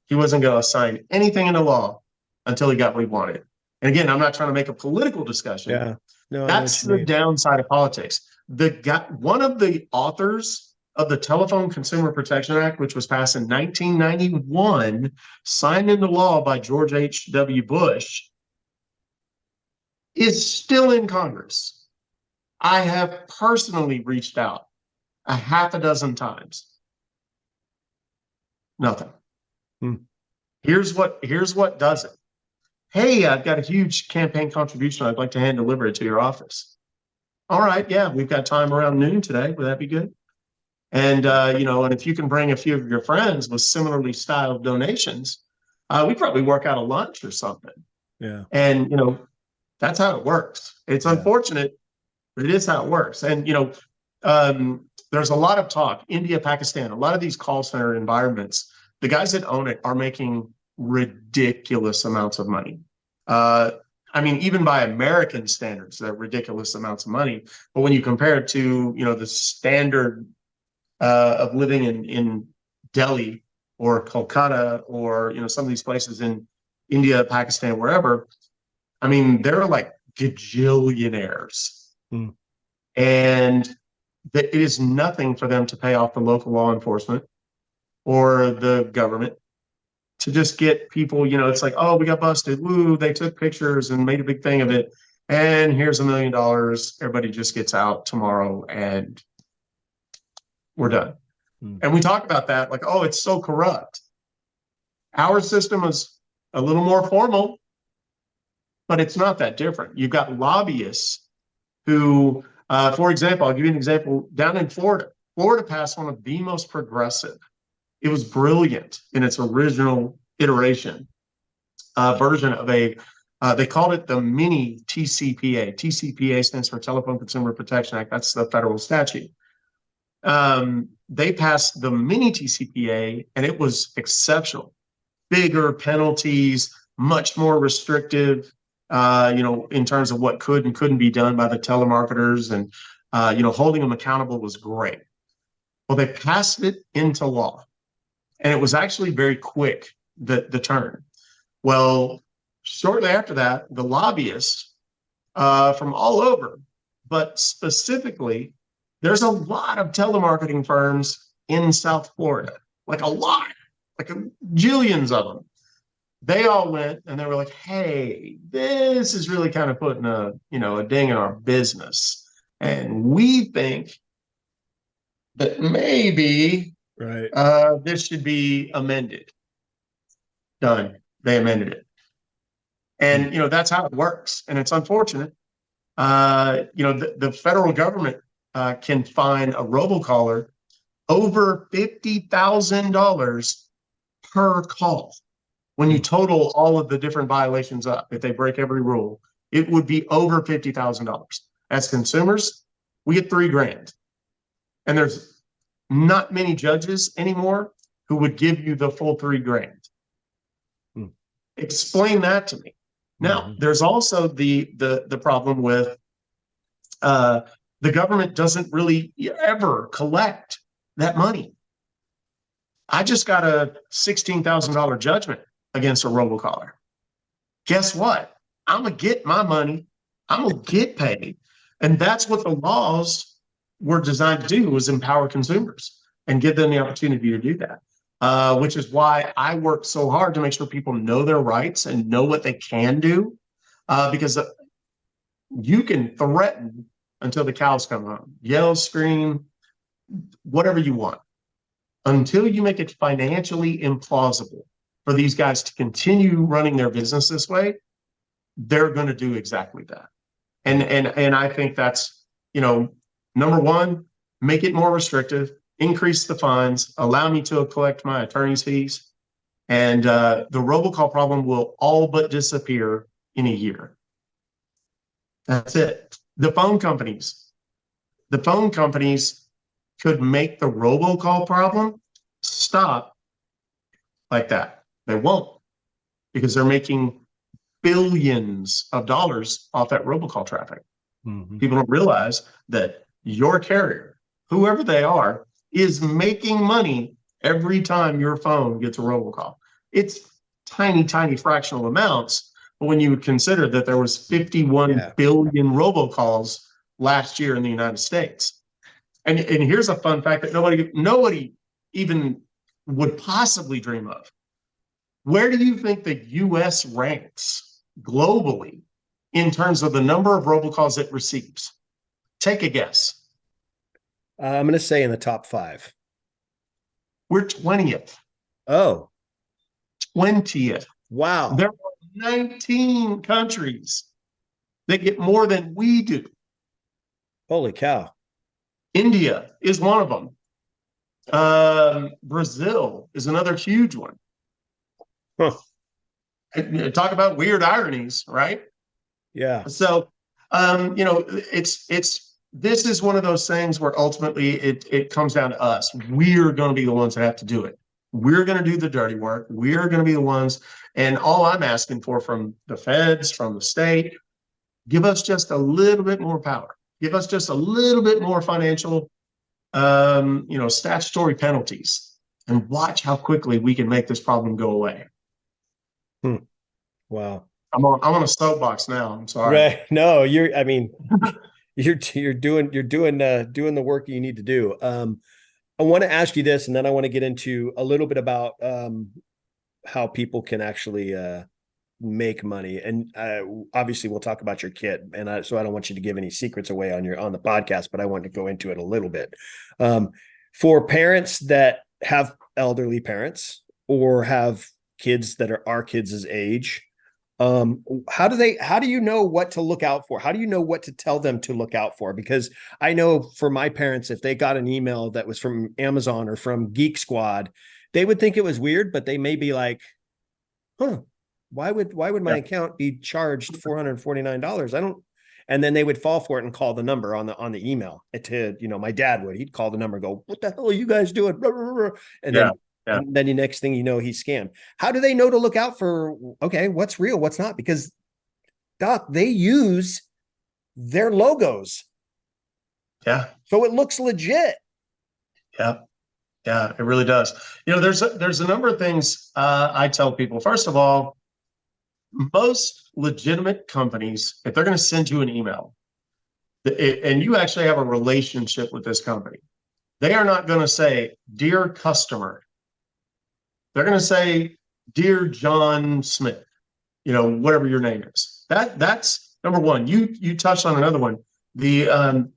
sign anything into law until he got what he wanted. And again, I'm not trying to make a political discussion. Yeah. No, that's the downside of politics. One of the authors of the Telephone Consumer Protection Act, which was passed in 1991, signed into law by George H.W. Bush, is still in Congress. I have personally reached out a half a dozen times. Nothing. Here's what does it. Hey, I've got a huge campaign contribution. I'd like to hand deliver it to your office. All right, yeah, we've got time around noon today. Would that be good? And, and if you can bring a few of your friends with similarly styled donations, we probably work out a lunch or something. Yeah. And, that's how it works. It's unfortunate, but it is how it works. And, there's a lot of talk, India, Pakistan, a lot of these call center environments, the guys that own it are making ridiculous amounts of money. I mean, even by American standards, they're ridiculous amounts of money. But when you compare it to, the standard of living in Delhi or Kolkata or, some of these places in India, Pakistan, wherever, I mean, they're like gajillionaires. And that it is nothing for them to pay off the local law enforcement or the government to just get people, it's like, oh, we got busted. Woo, they took pictures and made a big thing of it. And here's $1 million. Everybody just gets out tomorrow and we're done. And we talk about that like, oh, it's so corrupt. Our system is a little more formal, but it's not that different. You've got lobbyists who, for example, I'll give you an example down in Florida. Florida passed one of the most progressive. It was brilliant in its original iteration version of a They called it the mini TCPA. TCPA stands for Telephone Consumer Protection Act. That's the federal statute. They passed the mini TCPA, and it was exceptional. Bigger penalties, much more restrictive, in terms of what could and couldn't be done by the telemarketers, and holding them accountable was great. Well, they passed it into law, and it was actually very quick, the turn. Well, shortly after that, the lobbyists from all over, but specifically, there's a lot of telemarketing firms in South Florida, like a lot, like jillions of them. They all went and they were like, hey, this is really kind of putting a ding in our business. And we think that maybe Right. this should be amended. Done. They amended it. And, that's how it works. And it's unfortunate. The federal government can fine a robocaller over $50,000 per call. When you total all of the different violations up, if they break every rule, it would be over $50,000. As consumers, we get $3,000. And there's not many judges anymore who would give you the full $3,000. Explain that to me. Now, there's also the problem with the government doesn't really ever collect that money. I just got a $16,000 judgment against a robocaller. Guess what? I'm going to get my money. I'm going to get paid. And that's what the laws were designed to do, was empower consumers and give them the opportunity to do that, which is why I work so hard to make sure people know their rights and know what they can do, because you can threaten until the cows come home, yell, scream, whatever you want. Until you make it financially implausible for these guys to continue running their business this way, they're going to do exactly that. And I think that's, number one, make it more restrictive, increase the fines, allow me to collect my attorney's fees, and the robocall problem will all but disappear in a year. That's it. The phone companies could make the robocall problem stop like that. They won't, because they're making billions of dollars off that robocall traffic. People don't realize that your carrier, whoever they are, is making money every time your phone gets a robocall. It's tiny, tiny fractional amounts, but when you would consider that there was 51 billion robocalls last year in the United States. And here's a fun fact that nobody even would possibly dream of. Where do you think the US ranks globally in terms of the number of robocalls it receives? Take a guess. I'm going to say in the top 5. We're 20th. Oh. 20th. Wow. There are 19 countries that get more than we do. Holy cow. India is one of them. Brazil is another huge one. Huh. Talk about weird ironies, right? Yeah. So, this is one of those things where ultimately it comes down to us. We're going to be the ones that have to do it. We're going to do the dirty work. We're going to be the ones. And all I'm asking for from the feds, from the state, give us just a little bit more power. Give us just a little bit more financial, statutory penalties, and watch how quickly we can make this problem go away. Wow. I'm on a soapbox now. I'm sorry. Right. No, you're doing the work you need to do. I want to ask you this, and then I want to get into a little bit about how people can actually make money. And obviously we'll talk about your kid. And so I don't want you to give any secrets away on the podcast, but I want to go into it a little bit. For parents that have elderly parents or have kids that are our kids' age, how do you know what to look out for? How do you know what to tell them to look out for? Because I know for my parents, if they got an email that was from Amazon or from Geek Squad, they would think it was weird, but they may be like, huh, Why would my account be charged $449? I don't. And then they would fall for it and call the number on the email. To, my dad he'd call the number and go, "What the hell are you guys doing?" And Yeah. then Yeah. and then the next thing you know, he's scammed. How do they know to look out for, okay, what's real, what's not? Because Doc, they use their logos. Yeah. So it looks legit. Yeah. Yeah, it really does. There's a number of things I tell people. First of all, most legitimate companies, if they're going to send you an email, and you actually have a relationship with this company, they are not going to say, "Dear customer." They're going to say, "Dear John Smith," whatever your name is. That's number one. You touched on another one. The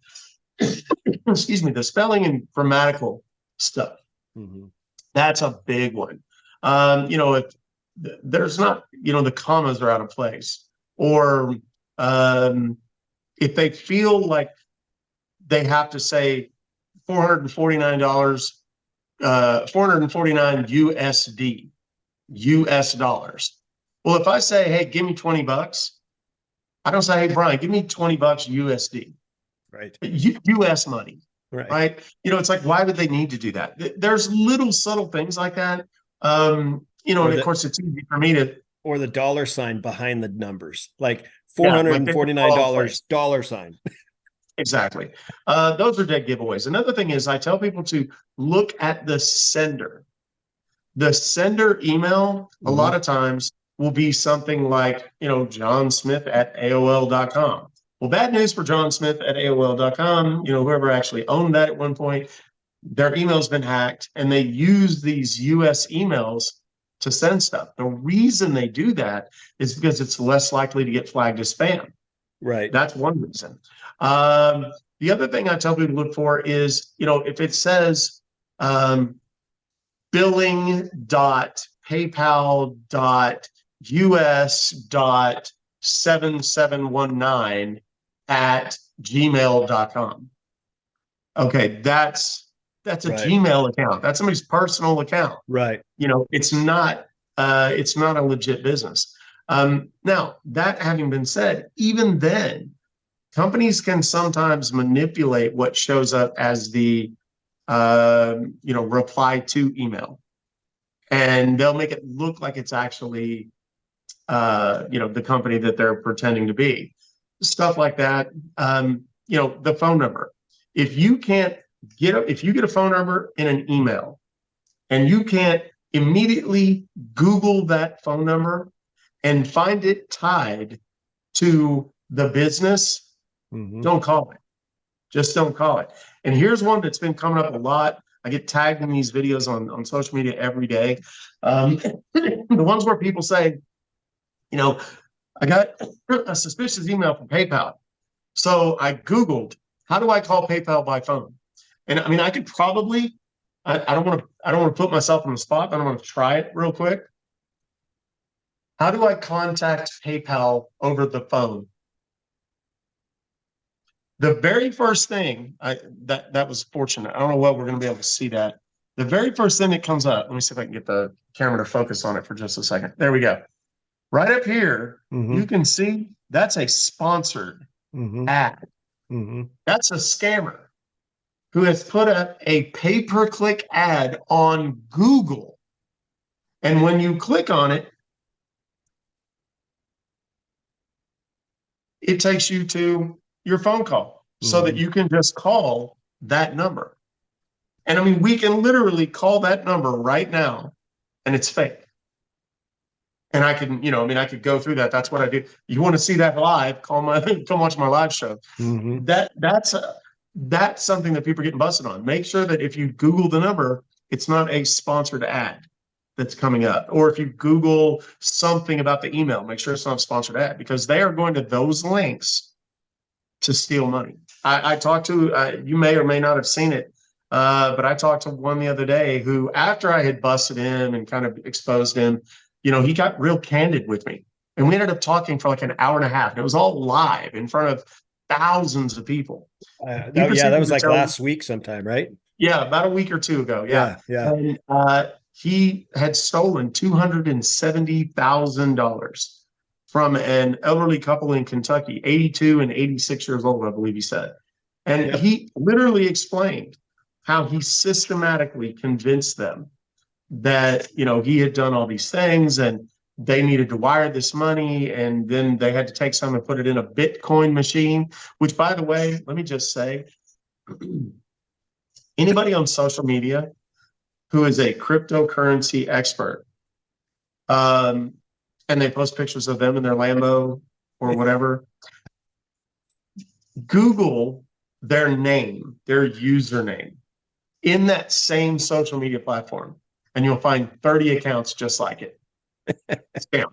excuse me, the spelling and grammatical stuff. Mm-hmm. That's a big one. If there's not, the commas are out of place, or if they feel like they have to say $449, 449 USD, US dollars. Well, if I say, "Hey, give me $20, I don't say, "Hey, Bryan, give me $20 USD." Right. US money. Right. It's like, why would they need to do that? There's little subtle things like that. And of course, it's easy for me to. Or the dollar sign behind the numbers, like Like $449 dollar sign. Exactly. Those are dead giveaways. Another thing is I tell people to look at the sender. The sender email, a lot of times, will be something like, John Smith at AOL.com. Well, bad news for John Smith at AOL.com. Whoever actually owned that at one point, their email's been hacked, and they use these US emails to send stuff. The reason they do that is because it's less likely to get flagged as spam. Right. That's one reason. The other thing I tell people to look for is, if it says billing.paypal.us.7719 at gmail.com. Okay, that's a Gmail account. That's somebody's personal account. Right. It's not a legit business. Now, that having been said, even then, companies can sometimes manipulate what shows up as the reply to email, and they'll make it look like it's actually the company that they're pretending to be. Stuff like that. The phone number. If you get a phone number in an email and you can't immediately Google that phone number and find it tied to the business, don't call it. Just don't call it. And here's one that's been coming up a lot. I get tagged in these videos on social media every day. The ones where people say, I got a suspicious email from PayPal. So I Googled, how do I call PayPal by phone? And I mean, I could probably, I don't want to put myself on the spot, but I'm going to try it real quick. How do I contact PayPal over the phone? The very first thing, that was fortunate. I don't know what we're going to be able to see that. The very first thing that comes up, let me see if I can get the camera to focus on it for just a second. There we go. Right up here, you can see that's a sponsored ad. That's a scammer who has put up a pay-per-click ad on Google. And when you click on it, it takes you to your phone call so that you can just call that number. And I mean, we can literally call that number right now and it's fake. And I can, I could go through that. That's what I do. You want to see that live, come watch my live show. That's something that people are getting busted on. Make sure that if you Google the number, it's not a sponsored ad that's coming up. Or if you Google something about the email, make sure it's not a sponsored ad, because they are going to those links to steal money. I talked to, you may or may not have seen it, but I talked to one the other day who, after I had busted him and kind of exposed him, he got real candid with me. And we ended up talking for like an hour and a half. And it was all live in front of thousands of people. That was like last week sometime, right? Yeah, about a week or two ago. Yeah. Yeah. And he had stolen $270,000 from an elderly couple in Kentucky, 82 and 86 years old, I believe he said. And Yep. he literally explained how he systematically convinced them that, he had done all these things and they needed to wire this money, and then they had to take some and put it in a Bitcoin machine, which, by the way, let me just say, anybody on social media who is a cryptocurrency expert, and they post pictures of them in their Lambo or whatever, Google their name, their username in that same social media platform, and you'll find 30 accounts just like it. Scam.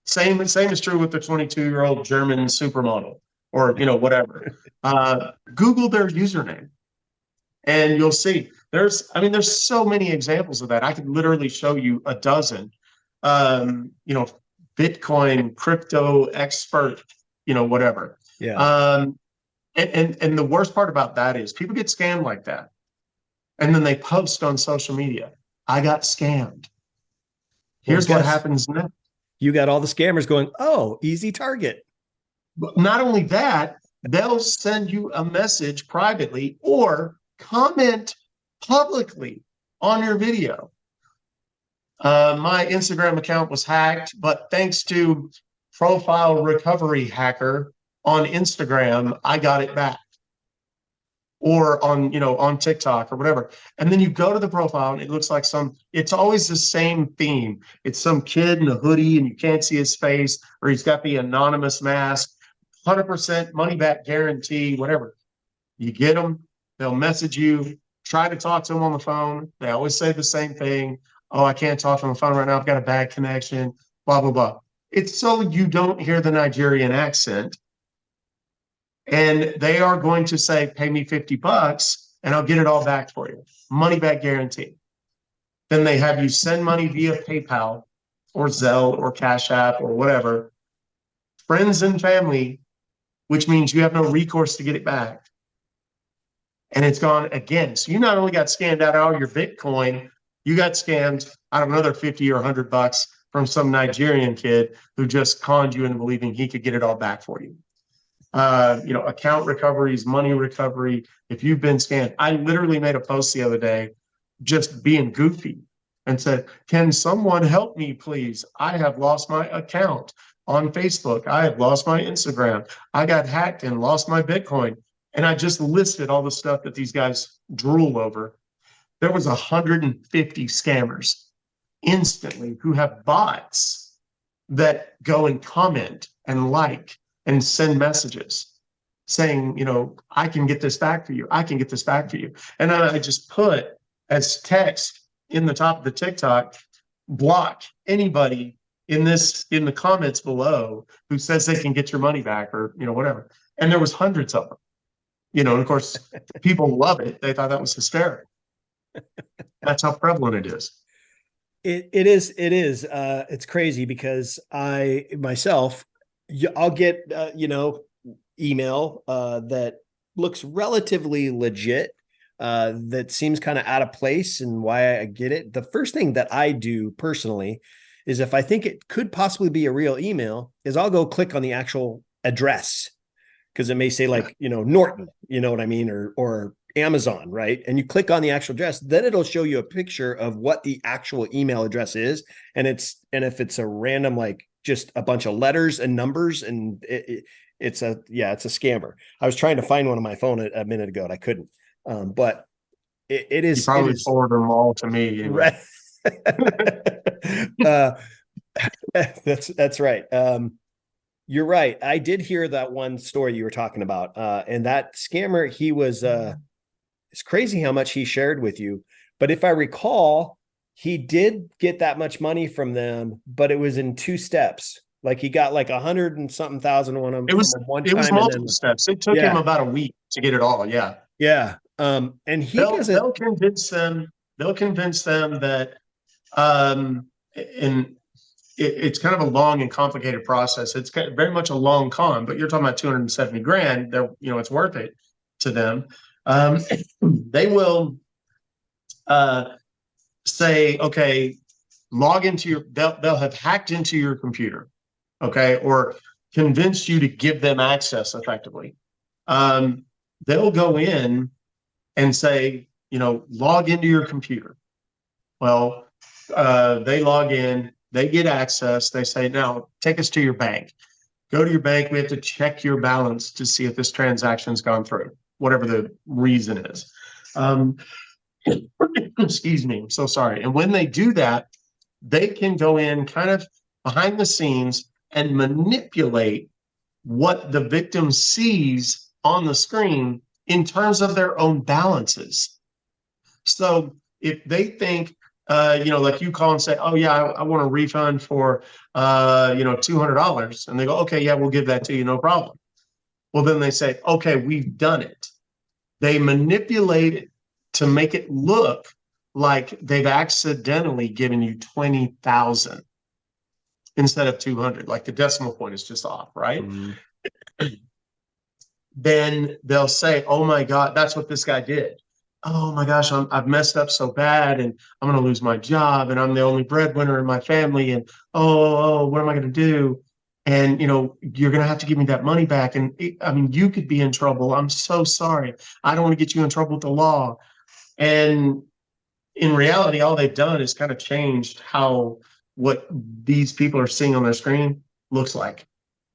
Same is true with the 22-year-old German supermodel or, whatever. Google their username and you'll see there's so many examples of that. I could literally show you a dozen, Bitcoin, crypto expert, whatever. Yeah. And the worst part about that is people get scammed like that. And then they post on social media, I got scammed. Well, Here's what guess happens next. you got all the scammers going, oh, easy target. But not only that, they'll send you a message privately or comment publicly on your video. My Instagram account was hacked, but thanks to Profile Recovery Hacker on Instagram, I got it back. Or on TikTok or whatever. And then you go to the profile and it looks like it's always the same theme. It's some kid in a hoodie and you can't see his face, or he's got the anonymous mask, 100% money back guarantee, whatever. You get them, they'll message you, try to talk to them on the phone. They always say the same thing. Oh, I can't talk to them on the phone right now. I've got a bad connection, blah, blah, blah. It's so you don't hear the Nigerian accent. And they are going to say, pay me $50 and I'll get it all back for you. Money back guarantee. Then they have you send money via PayPal or Zelle or Cash App or whatever. Friends and family, which means you have no recourse to get it back. And it's gone again. So you not only got scammed out of all your Bitcoin, you got scammed out of another 50 or $100 from some Nigerian kid who just conned you into believing he could get it all back for you. Account recoveries, money recovery. If you've been scammed, I literally made a post the other day just being goofy and said, can someone help me, please? I have lost my account on Facebook. I have lost my Instagram. I got hacked and lost my Bitcoin. And I just listed all the stuff that these guys drool over. There was 150 scammers instantly who have bots that go and comment and like and send messages saying, I can get this back for you. I can get this back for you. And then I just put as text in the top of the TikTok, block anybody in the comments below who says they can get your money back or, whatever. And there was hundreds of them, and of course people love it. They thought that was hysterical. That's how prevalent it is. It is. It's crazy because I myself, I'll get, email that looks relatively legit, that seems kind of out of place and why I get it. The first thing that I do personally is if I think it could possibly be a real email is I'll go click on the actual address because it may say like, Norton, you know what I mean? Or Amazon, right? And you click on the actual address, then it'll show you a picture of what the actual email address is. And if it's a random, like just a bunch of letters and numbers and it's a scammer. I was trying to find one on my phone a minute ago and I couldn't. But it is. You probably it is, forward them all to me. Anyway. Right. That's right. You're right. I did hear that one story you were talking about. And that scammer, he was, it's crazy how much he shared with you. But if I recall, he did get that much money from them, but it was in two steps. Like he got like 100 and something thousand one of them. It was multiple steps. It took him about a week to get it all. Yeah. Yeah. And they'll convince them that, and it's kind of a long and complicated process. It's very much a long con, but you're talking about 270 grand. It's worth it to them. They will, say, okay, log into they'll have hacked into your computer, okay, or convinced you to give them access effectively. Um, they'll go in and say, log into your computer. Well, they log in, they get access. They say, now take us to your bank. Go to your bank. We have to check your balance to see if this transaction's gone through, whatever the reason is. Excuse me. I'm so sorry. And when they do that, they can go in kind of behind the scenes and manipulate what the victim sees on the screen in terms of their own balances. So if they think, like you call and say, oh yeah, I want a refund for, $200, and they go, okay, yeah, we'll give that to you, no problem. Well, then they say, okay, we've done it. They manipulate it to make it look like they've accidentally given you 20,000 instead of 200. Like the decimal point is just off, right? Mm-hmm. Then they'll say, oh my God, that's what this guy did. Oh my gosh, I've messed up so bad and I'm going to lose my job and I'm the only breadwinner in my family. And what am I going to do? And, you're going to have to give me that money back. And you could be in trouble. I'm so sorry. I don't want to get you in trouble with the law. And in reality, all they've done is kind of changed how what these people are seeing on their screen looks like.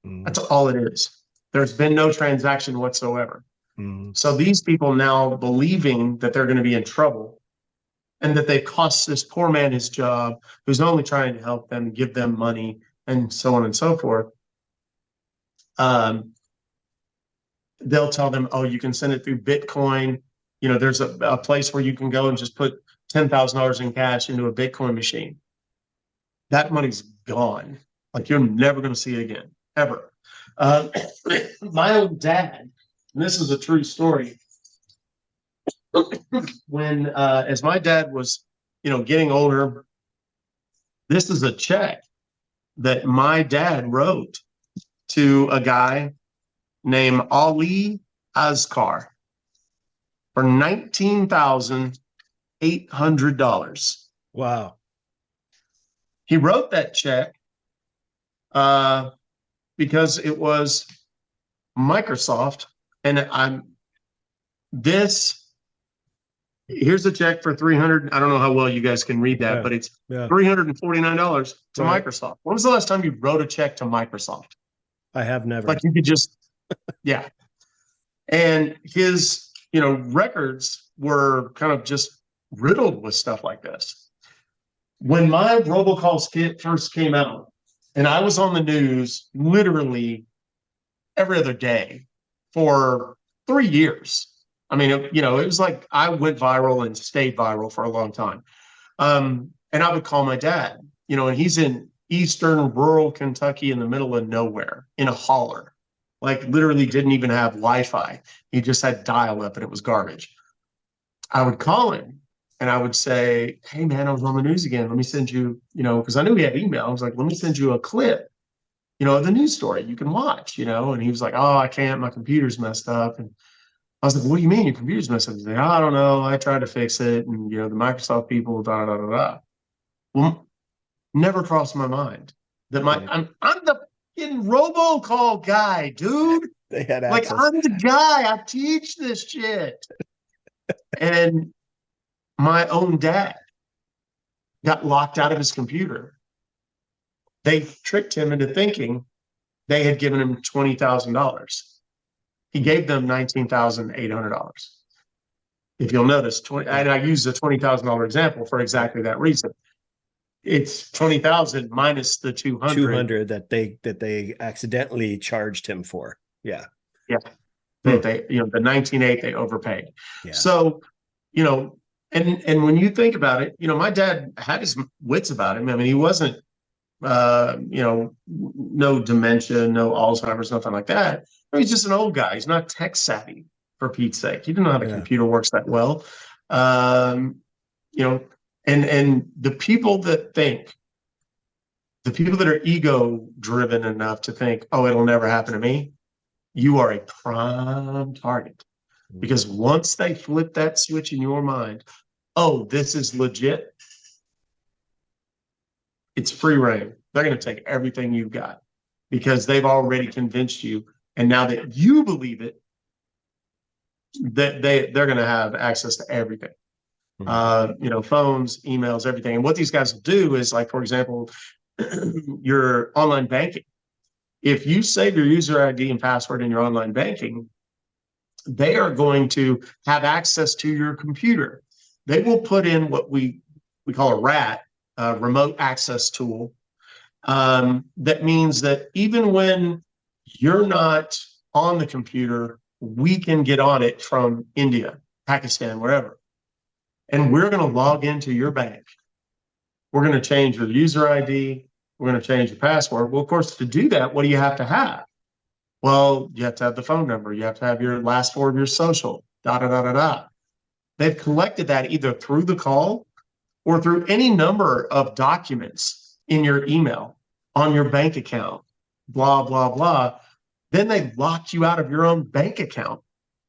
Mm-hmm. That's all it is. There's been no transaction whatsoever. Mm-hmm. So these people now believing that they're going to be in trouble and that they cost this poor man his job, who's only trying to help them, give them money, and so on and so forth. They'll tell them, oh, you can send it through Bitcoin. There's a place where you can go and just put $10,000 in cash into a Bitcoin machine. That money's gone. Like you're never going to see it again, ever. My own dad, and this is a true story. When, as my dad was, getting older, this is a check that my dad wrote to a guy named Ali Azkar for $19,800. Wow. He wrote that check because it was Microsoft, and here's a check for 300. I don't know how well you guys can read that, but it's $349 to right. Microsoft. When was the last time you wrote a check to Microsoft? I have never. Like you could just, yeah. And his, records were kind of just riddled with stuff like this. When my robocalls kit first came out, and I was on the news literally every other day for 3 years. It was like I went viral and stayed viral for a long time. And I would call my dad, and he's in eastern rural Kentucky in the middle of nowhere in a holler, like literally didn't even have Wi-Fi. He just had dial-up and it was garbage. I would call him and I would say, hey man, I was on the news again. Let me send you, because I knew he had email. I was like, let me send you a clip, of the news story you can watch, and he was like, oh, I can't, my computer's messed up. And I was like, what do you mean your computer's messed up? He's like, I don't know. I tried to fix it. And, the Microsoft people, da, da, da, da. Well, never crossed my mind that I'm the fucking robocall guy, dude. They had access. Like, I'm the guy. I teach this shit. And my own dad got locked out of his computer. They tricked him into thinking they had given him $20,000. He gave them $19,800. If you'll notice, and I use the $20,000 example for exactly that reason. It's 20,000 minus the 200 that they accidentally charged him for. Yeah. They the 19.8 they overpaid. Yeah. So, and when you think about it, my dad had his wits about him. He wasn't no dementia, no Alzheimer's, nothing like that. He's just an old guy. He's not tech savvy, for Pete's sake. He didn't know how the computer works that well. And the people that are ego driven enough to think, oh, it'll never happen to me, you are a prime target. Because once they flip that switch in your mind, oh, this is legit, it's free reign. They're going to take everything you've got because they've already convinced you. And now that you believe it, that they're going to have access to everything. Phones, emails, everything. And what these guys will do is, like, for example, your online banking. If you save your user ID and password in your online banking, they are going to have access to your computer. They will put in what we call a RAT, remote access tool. That means that even when you're not on the computer, we can get on it from India, Pakistan, wherever. And we're going to log into your bank. We're going to change your user ID. We're going to change your password. Well, of course, to do that, what do you have to have? Well, you have to have the phone number. You have to have your last four of your social, da, da, da, da, da. They've collected that either through the call or through any number of documents in your email, on your bank account, blah, blah, blah. Then they locked you out of your own bank account.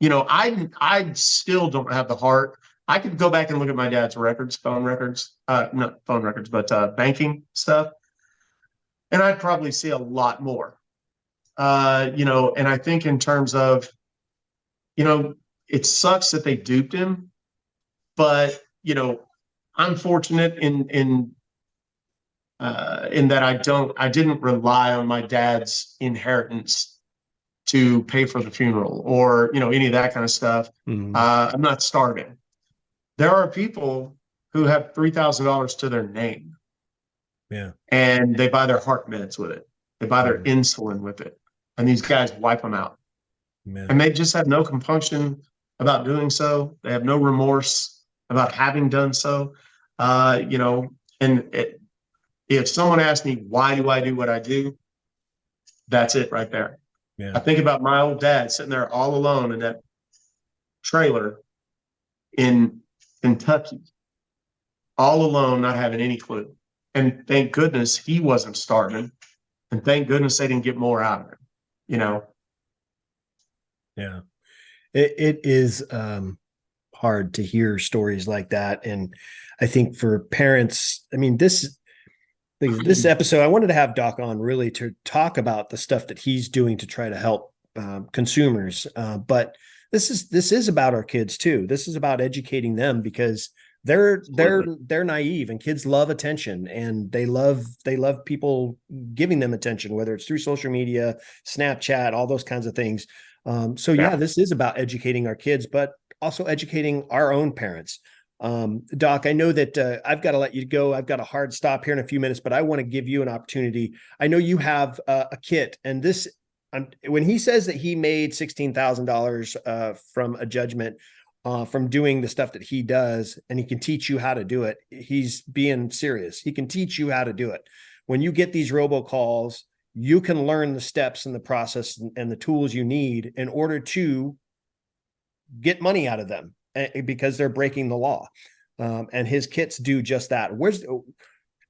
I still don't have the heart. I could go back and look at my dad's records, phone records, not phone records, but banking stuff. And I'd probably see a lot more. And I think in terms of, it sucks that they duped him, but, I'm fortunate in that I didn't rely on my dad's inheritance to pay for the funeral or, any of that kind of stuff. I'm not starving. There are people who have $3,000 to their name. Yeah. And they buy their heart meds with it. They buy their insulin with it. And these guys wipe them out. Yeah. And they just have no compunction about doing so. They have no remorse about having done so. If someone asks me, why do I do what I do? That's it right there. Yeah. I think about my old dad sitting there all alone in that trailer in Kentucky, all alone, not having any clue. And thank goodness he wasn't starving. And thank goodness they didn't get more out of him, Yeah. It is hard to hear stories like that. And I think for parents, I mean, this episode, I wanted to have Doc on really to talk about the stuff that he's doing to try to help consumers. But this is about our kids too. This is about educating them because they're naive, and kids love attention, and they love people giving them attention, whether it's through social media, Snapchat, all those kinds of things. This is about educating our kids, but also educating our own parents. Doc, I know that I've got to let you go. I've got a hard stop here in a few minutes, but I want to give you an opportunity. I know you have a kit, and this, when he says that he made $16,000 from a judgment, from doing the stuff that he does, and he can teach you how to do it, he's being serious. He can teach you how to do it. When you get these robocalls, you can learn the steps and the process and the tools you need in order to get money out of them, because they're breaking the law. And his kits do just that.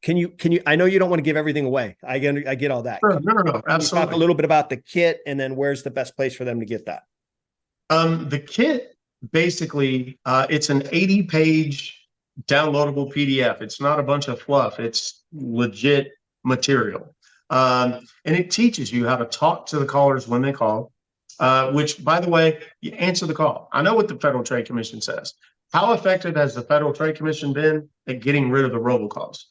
Can you, I know you don't want to give everything away. I get all that. No, absolutely. Can you talk a little bit about the kit, and then where's the best place for them to get that? The kit, basically, it's an 80-page downloadable PDF. It's not a bunch of fluff. It's legit material. And it teaches you how to talk to the callers when they call, which, by the way, you answer the call. I know what the Federal Trade Commission says. How effective has the Federal Trade Commission been at getting rid of the robocalls?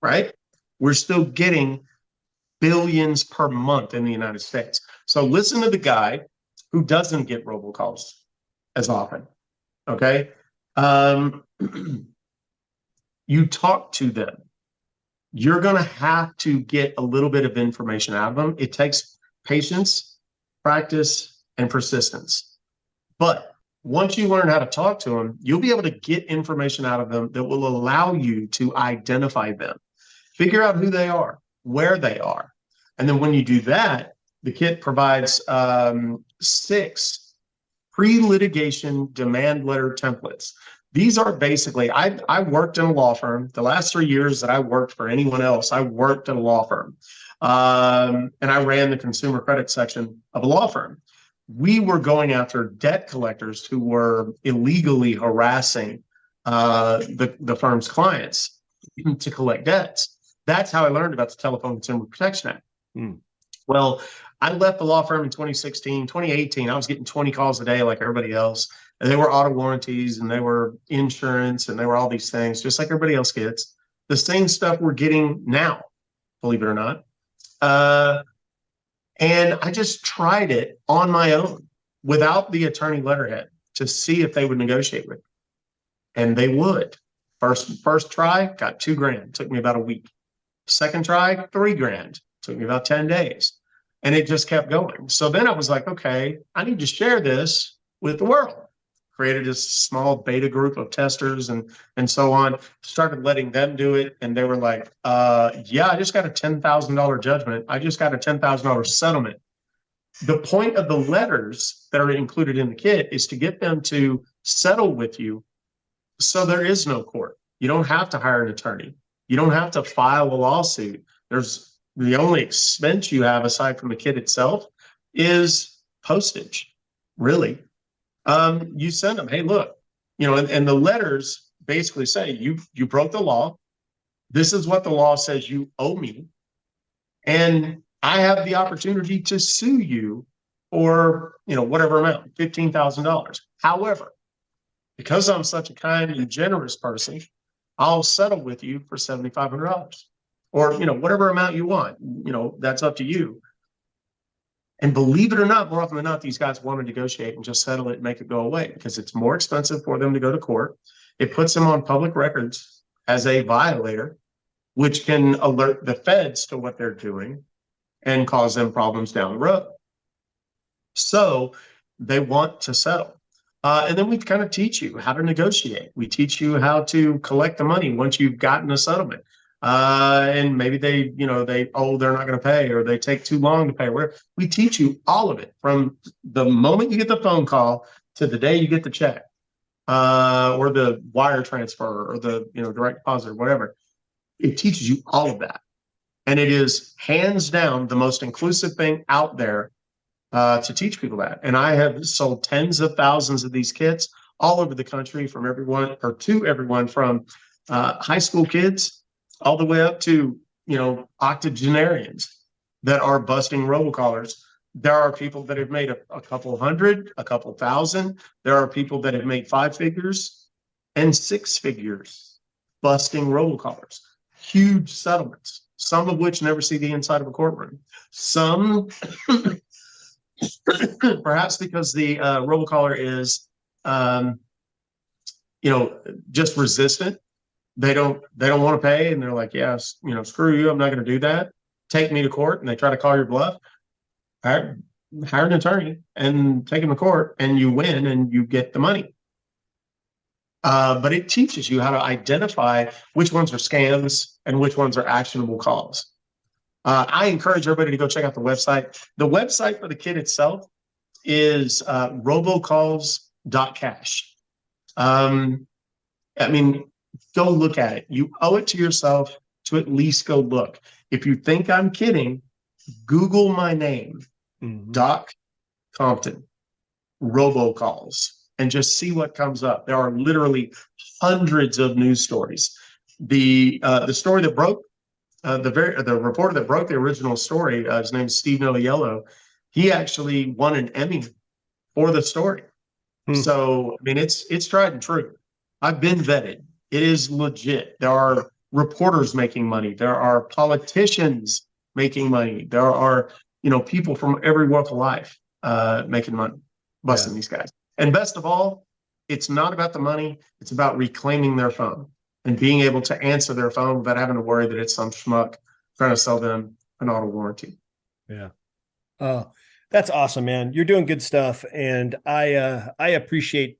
Right? We're still getting billions per month in the United States. So listen to the guy who doesn't get robocalls as often. Okay. You talk to them. You're going to have to get a little bit of information out of them. It takes patience, practice, and persistence. But once you learn how to talk to them, you'll be able to get information out of them that will allow you to identify them, figure out who they are, where they are. And then when you do that, the kit provides 6 pre-litigation demand letter templates. These are basically, I worked in a law firm. The last 3 years that I worked for anyone else, I worked at a law firm. And I ran the consumer credit section of a law firm. We were going after debt collectors who were illegally harassing the firm's clients to collect debts. That's how I learned about the Telephone Consumer Protection Act. Hmm. Well, I left the law firm in 2016, 2018. I was getting 20 calls a day like everybody else. And they were auto warranties and they were insurance and they were all these things, just like everybody else gets. The same stuff we're getting now, believe it or not. And I just tried it on my own without the attorney letterhead to see if they would negotiate with me. And they would. First try, got $2,000. Took me about a week. Second try, $3,000. Took me about 10 days. And it just kept going. So then I was like, okay, I need to share this with the world. Created a small beta group of testers and so on. Started letting them do it. And they were like, yeah, I just got a $10,000 judgment. I just got a $10,000 settlement. The point of the letters that are included in the kit is to get them to settle with you. So there is no court. You don't have to hire an attorney. You don't have to file a lawsuit. There's the only expense you have aside from the kit itself is postage, really. You send them, hey, look, and the letters basically say you broke the law. This is what the law says you owe me. And I have the opportunity to sue you for, whatever amount, $15,000. However, because I'm such a kind and generous person, I'll settle with you for $7,500 or, whatever amount you want, that's up to you. And believe it or not, more often than not, these guys want to negotiate and just settle it and make it go away because it's more expensive for them to go to court. It puts them on public records as a violator, which can alert the feds to what they're doing and cause them problems down the road. So they want to settle. And then we kind of teach you how to negotiate. We teach you how to collect the money once you've gotten a settlement. And maybe they're not going to pay or they take too long to pay. We teach you all of it from the moment you get the phone call to the day you get the check or the wire transfer or the direct deposit or whatever. It teaches you all of that. And it is hands down the most inclusive thing out there to teach people that. And I have sold tens of thousands of these kits all over the country to everyone from high school kids all the way up to, octogenarians that are busting robocallers. There are people that have made a couple hundred, a couple thousand. There are people that have made 5 figures and 6 figures busting robocallers. Huge settlements, some of which never see the inside of a courtroom. Some perhaps because the robocaller is, just resistant. They don't want to pay, and they're like, yes, screw you, I'm not going to do that. Take me to court, and they try to call your bluff. Hire an attorney and take him to court, and you win, and you get the money. But it teaches you how to identify which ones are scams and which ones are actionable calls. I encourage everybody to go check out the website. The website for the kit itself is robocalls.cash. Go look at it. You owe it to yourself to at least go look. If you think I'm kidding, Google my name, Doc Compton, robocalls, and just see what comes up. There are literally hundreds of news stories. The story that broke, the reporter that broke the original story, his name is Steve Noviello. He actually won an Emmy for the story. So, it's tried and true. I've been vetted. It is legit. There are reporters making money. There are politicians making money. There are, people from every walk of life making money, busting these guys. And best of all, it's not about the money. It's about reclaiming their phone and being able to answer their phone without having to worry that it's some schmuck trying to sell them an auto warranty. Yeah. That's awesome, man. You're doing good stuff. And I appreciate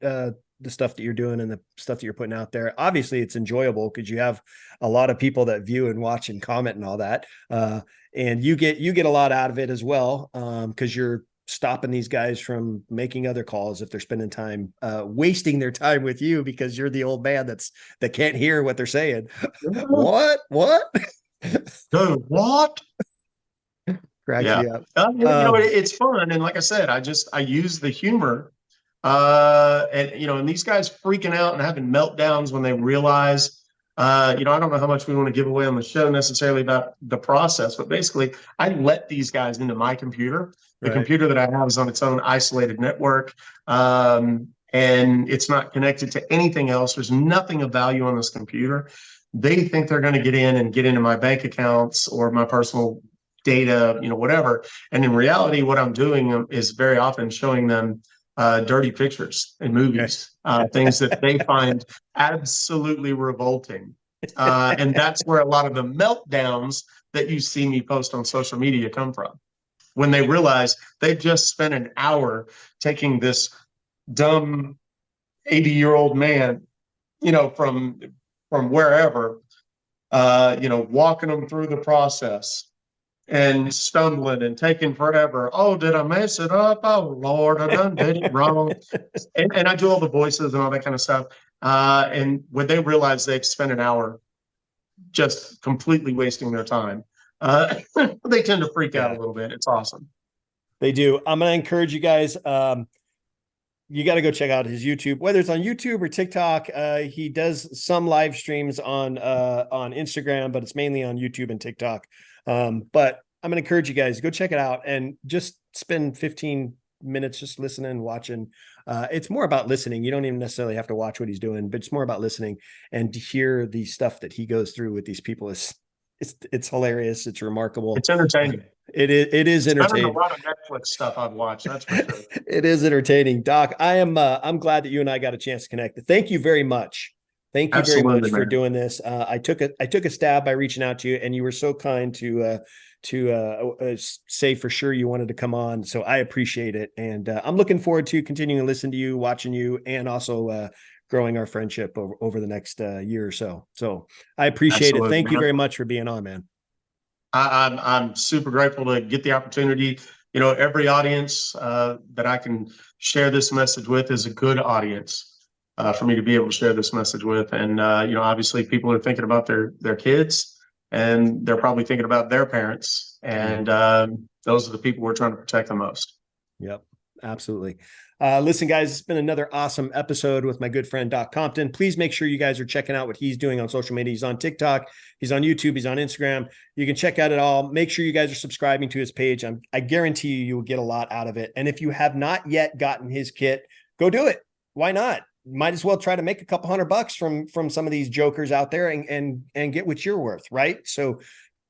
the stuff that you're doing and the stuff that you're putting out there. Obviously it's enjoyable because you have a lot of people that view and watch and comment and all that. And you get a lot out of it as well. Cause you're stopping these guys from making other calls if they're spending time, wasting their time with you because you're the old man that can't hear what they're saying. What? Go, what? Cracks me up. It's fun. And like I said, I use the humor. And these guys freaking out and having meltdowns when they realize I don't know how much we want to give away on the show necessarily about the process, but basically I let these guys into my computer. The Right. computer that I have is on its own isolated network. And it's not connected to anything else. There's nothing of value on this computer. They think they're going to get in and get into my bank accounts or my personal data, whatever. And in reality, what I'm doing is very often showing them dirty pictures and Okay. movies, things that they find absolutely revolting. And that's where a lot of the meltdowns that you see me post on social media come from. When they realize they've just spent an hour taking this dumb 80-year-old man, from wherever, walking them through the process and stumbling and taking forever. Oh, did I mess it up? Oh, Lord, I done did it wrong. And I do all the voices and all that kind of stuff. And when they realize they've spent an hour just completely wasting their time, they tend to freak out a little bit. It's awesome. They do. I'm going to encourage you guys. You got to go check out his YouTube, whether it's on YouTube or TikTok. He does some live streams on Instagram, but it's mainly on YouTube and TikTok. But I'm going to encourage you guys to go check it out and just spend 15 minutes just listening, watching. It's more about listening. You don't even necessarily have to watch what he's doing, but it's more about listening and to hear the stuff that he goes through with these people. It's hilarious. It's remarkable. It's entertaining. It is entertaining. Better than a lot of Netflix stuff I've watched, that's for sure. It is entertaining. Doc, I'm glad that you and I got a chance to connect. Thank you very much. Thank you very much for doing this. I took a stab by reaching out to you, and you were so kind to say for sure you wanted to come on. So I appreciate it. And I'm looking forward to continuing to listen to you, watching you, and also growing our friendship over the next year or so. So I appreciate it. Thank you very much for being on, man. I'm super grateful to get the opportunity. Every audience that I can share this message with is a good audience for me to be able to share this message with. And obviously people are thinking about their kids, and they're probably thinking about their parents. And those are the people we're trying to protect the most. Yep, absolutely. Listen, guys, it's been another awesome episode with my good friend, Doc Compton. Please make sure you guys are checking out what he's doing on social media. He's on TikTok, he's on YouTube, he's on Instagram. You can check out it all. Make sure you guys are subscribing to his page. I guarantee you will get a lot out of it. And if you have not yet gotten his kit, go do it. Why not? Might as well try to make a couple $100 from some of these jokers out there and get what you're worth, right? So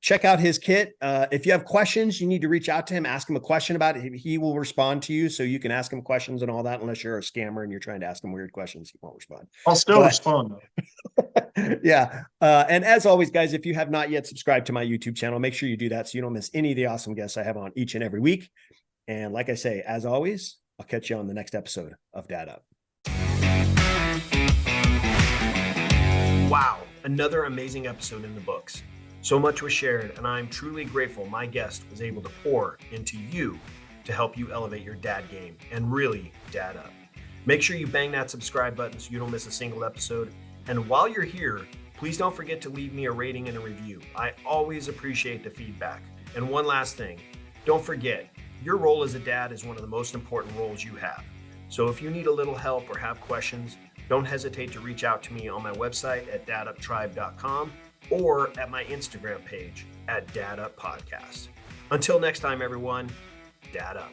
check out his kit. If you have questions, you need to reach out to him, ask him a question about it. He will respond to you, so you can ask him questions and all that, unless you're a scammer and you're trying to ask him weird questions. He won't respond. I'll still respond, though. Yeah. And as always, guys, if you have not yet subscribed to my YouTube channel, make sure you do that so you don't miss any of the awesome guests I have on each and every week. And like I say, as always, I'll catch you on the next episode of Dad Up. Wow. Another amazing episode in the books. So much was shared, and I'm truly grateful my guest was able to pour into you to help you elevate your dad game and really dad up. Make sure you bang that subscribe button so you don't miss a single episode. And while you're here, please don't forget to leave me a rating and a review. I always appreciate the feedback. And one last thing, don't forget, your role as a dad is one of the most important roles you have. So if you need a little help or have questions, don't hesitate to reach out to me on my website at daduptribe.com or at my Instagram page at Dad Up Podcast. Until next time, everyone, Dad Up.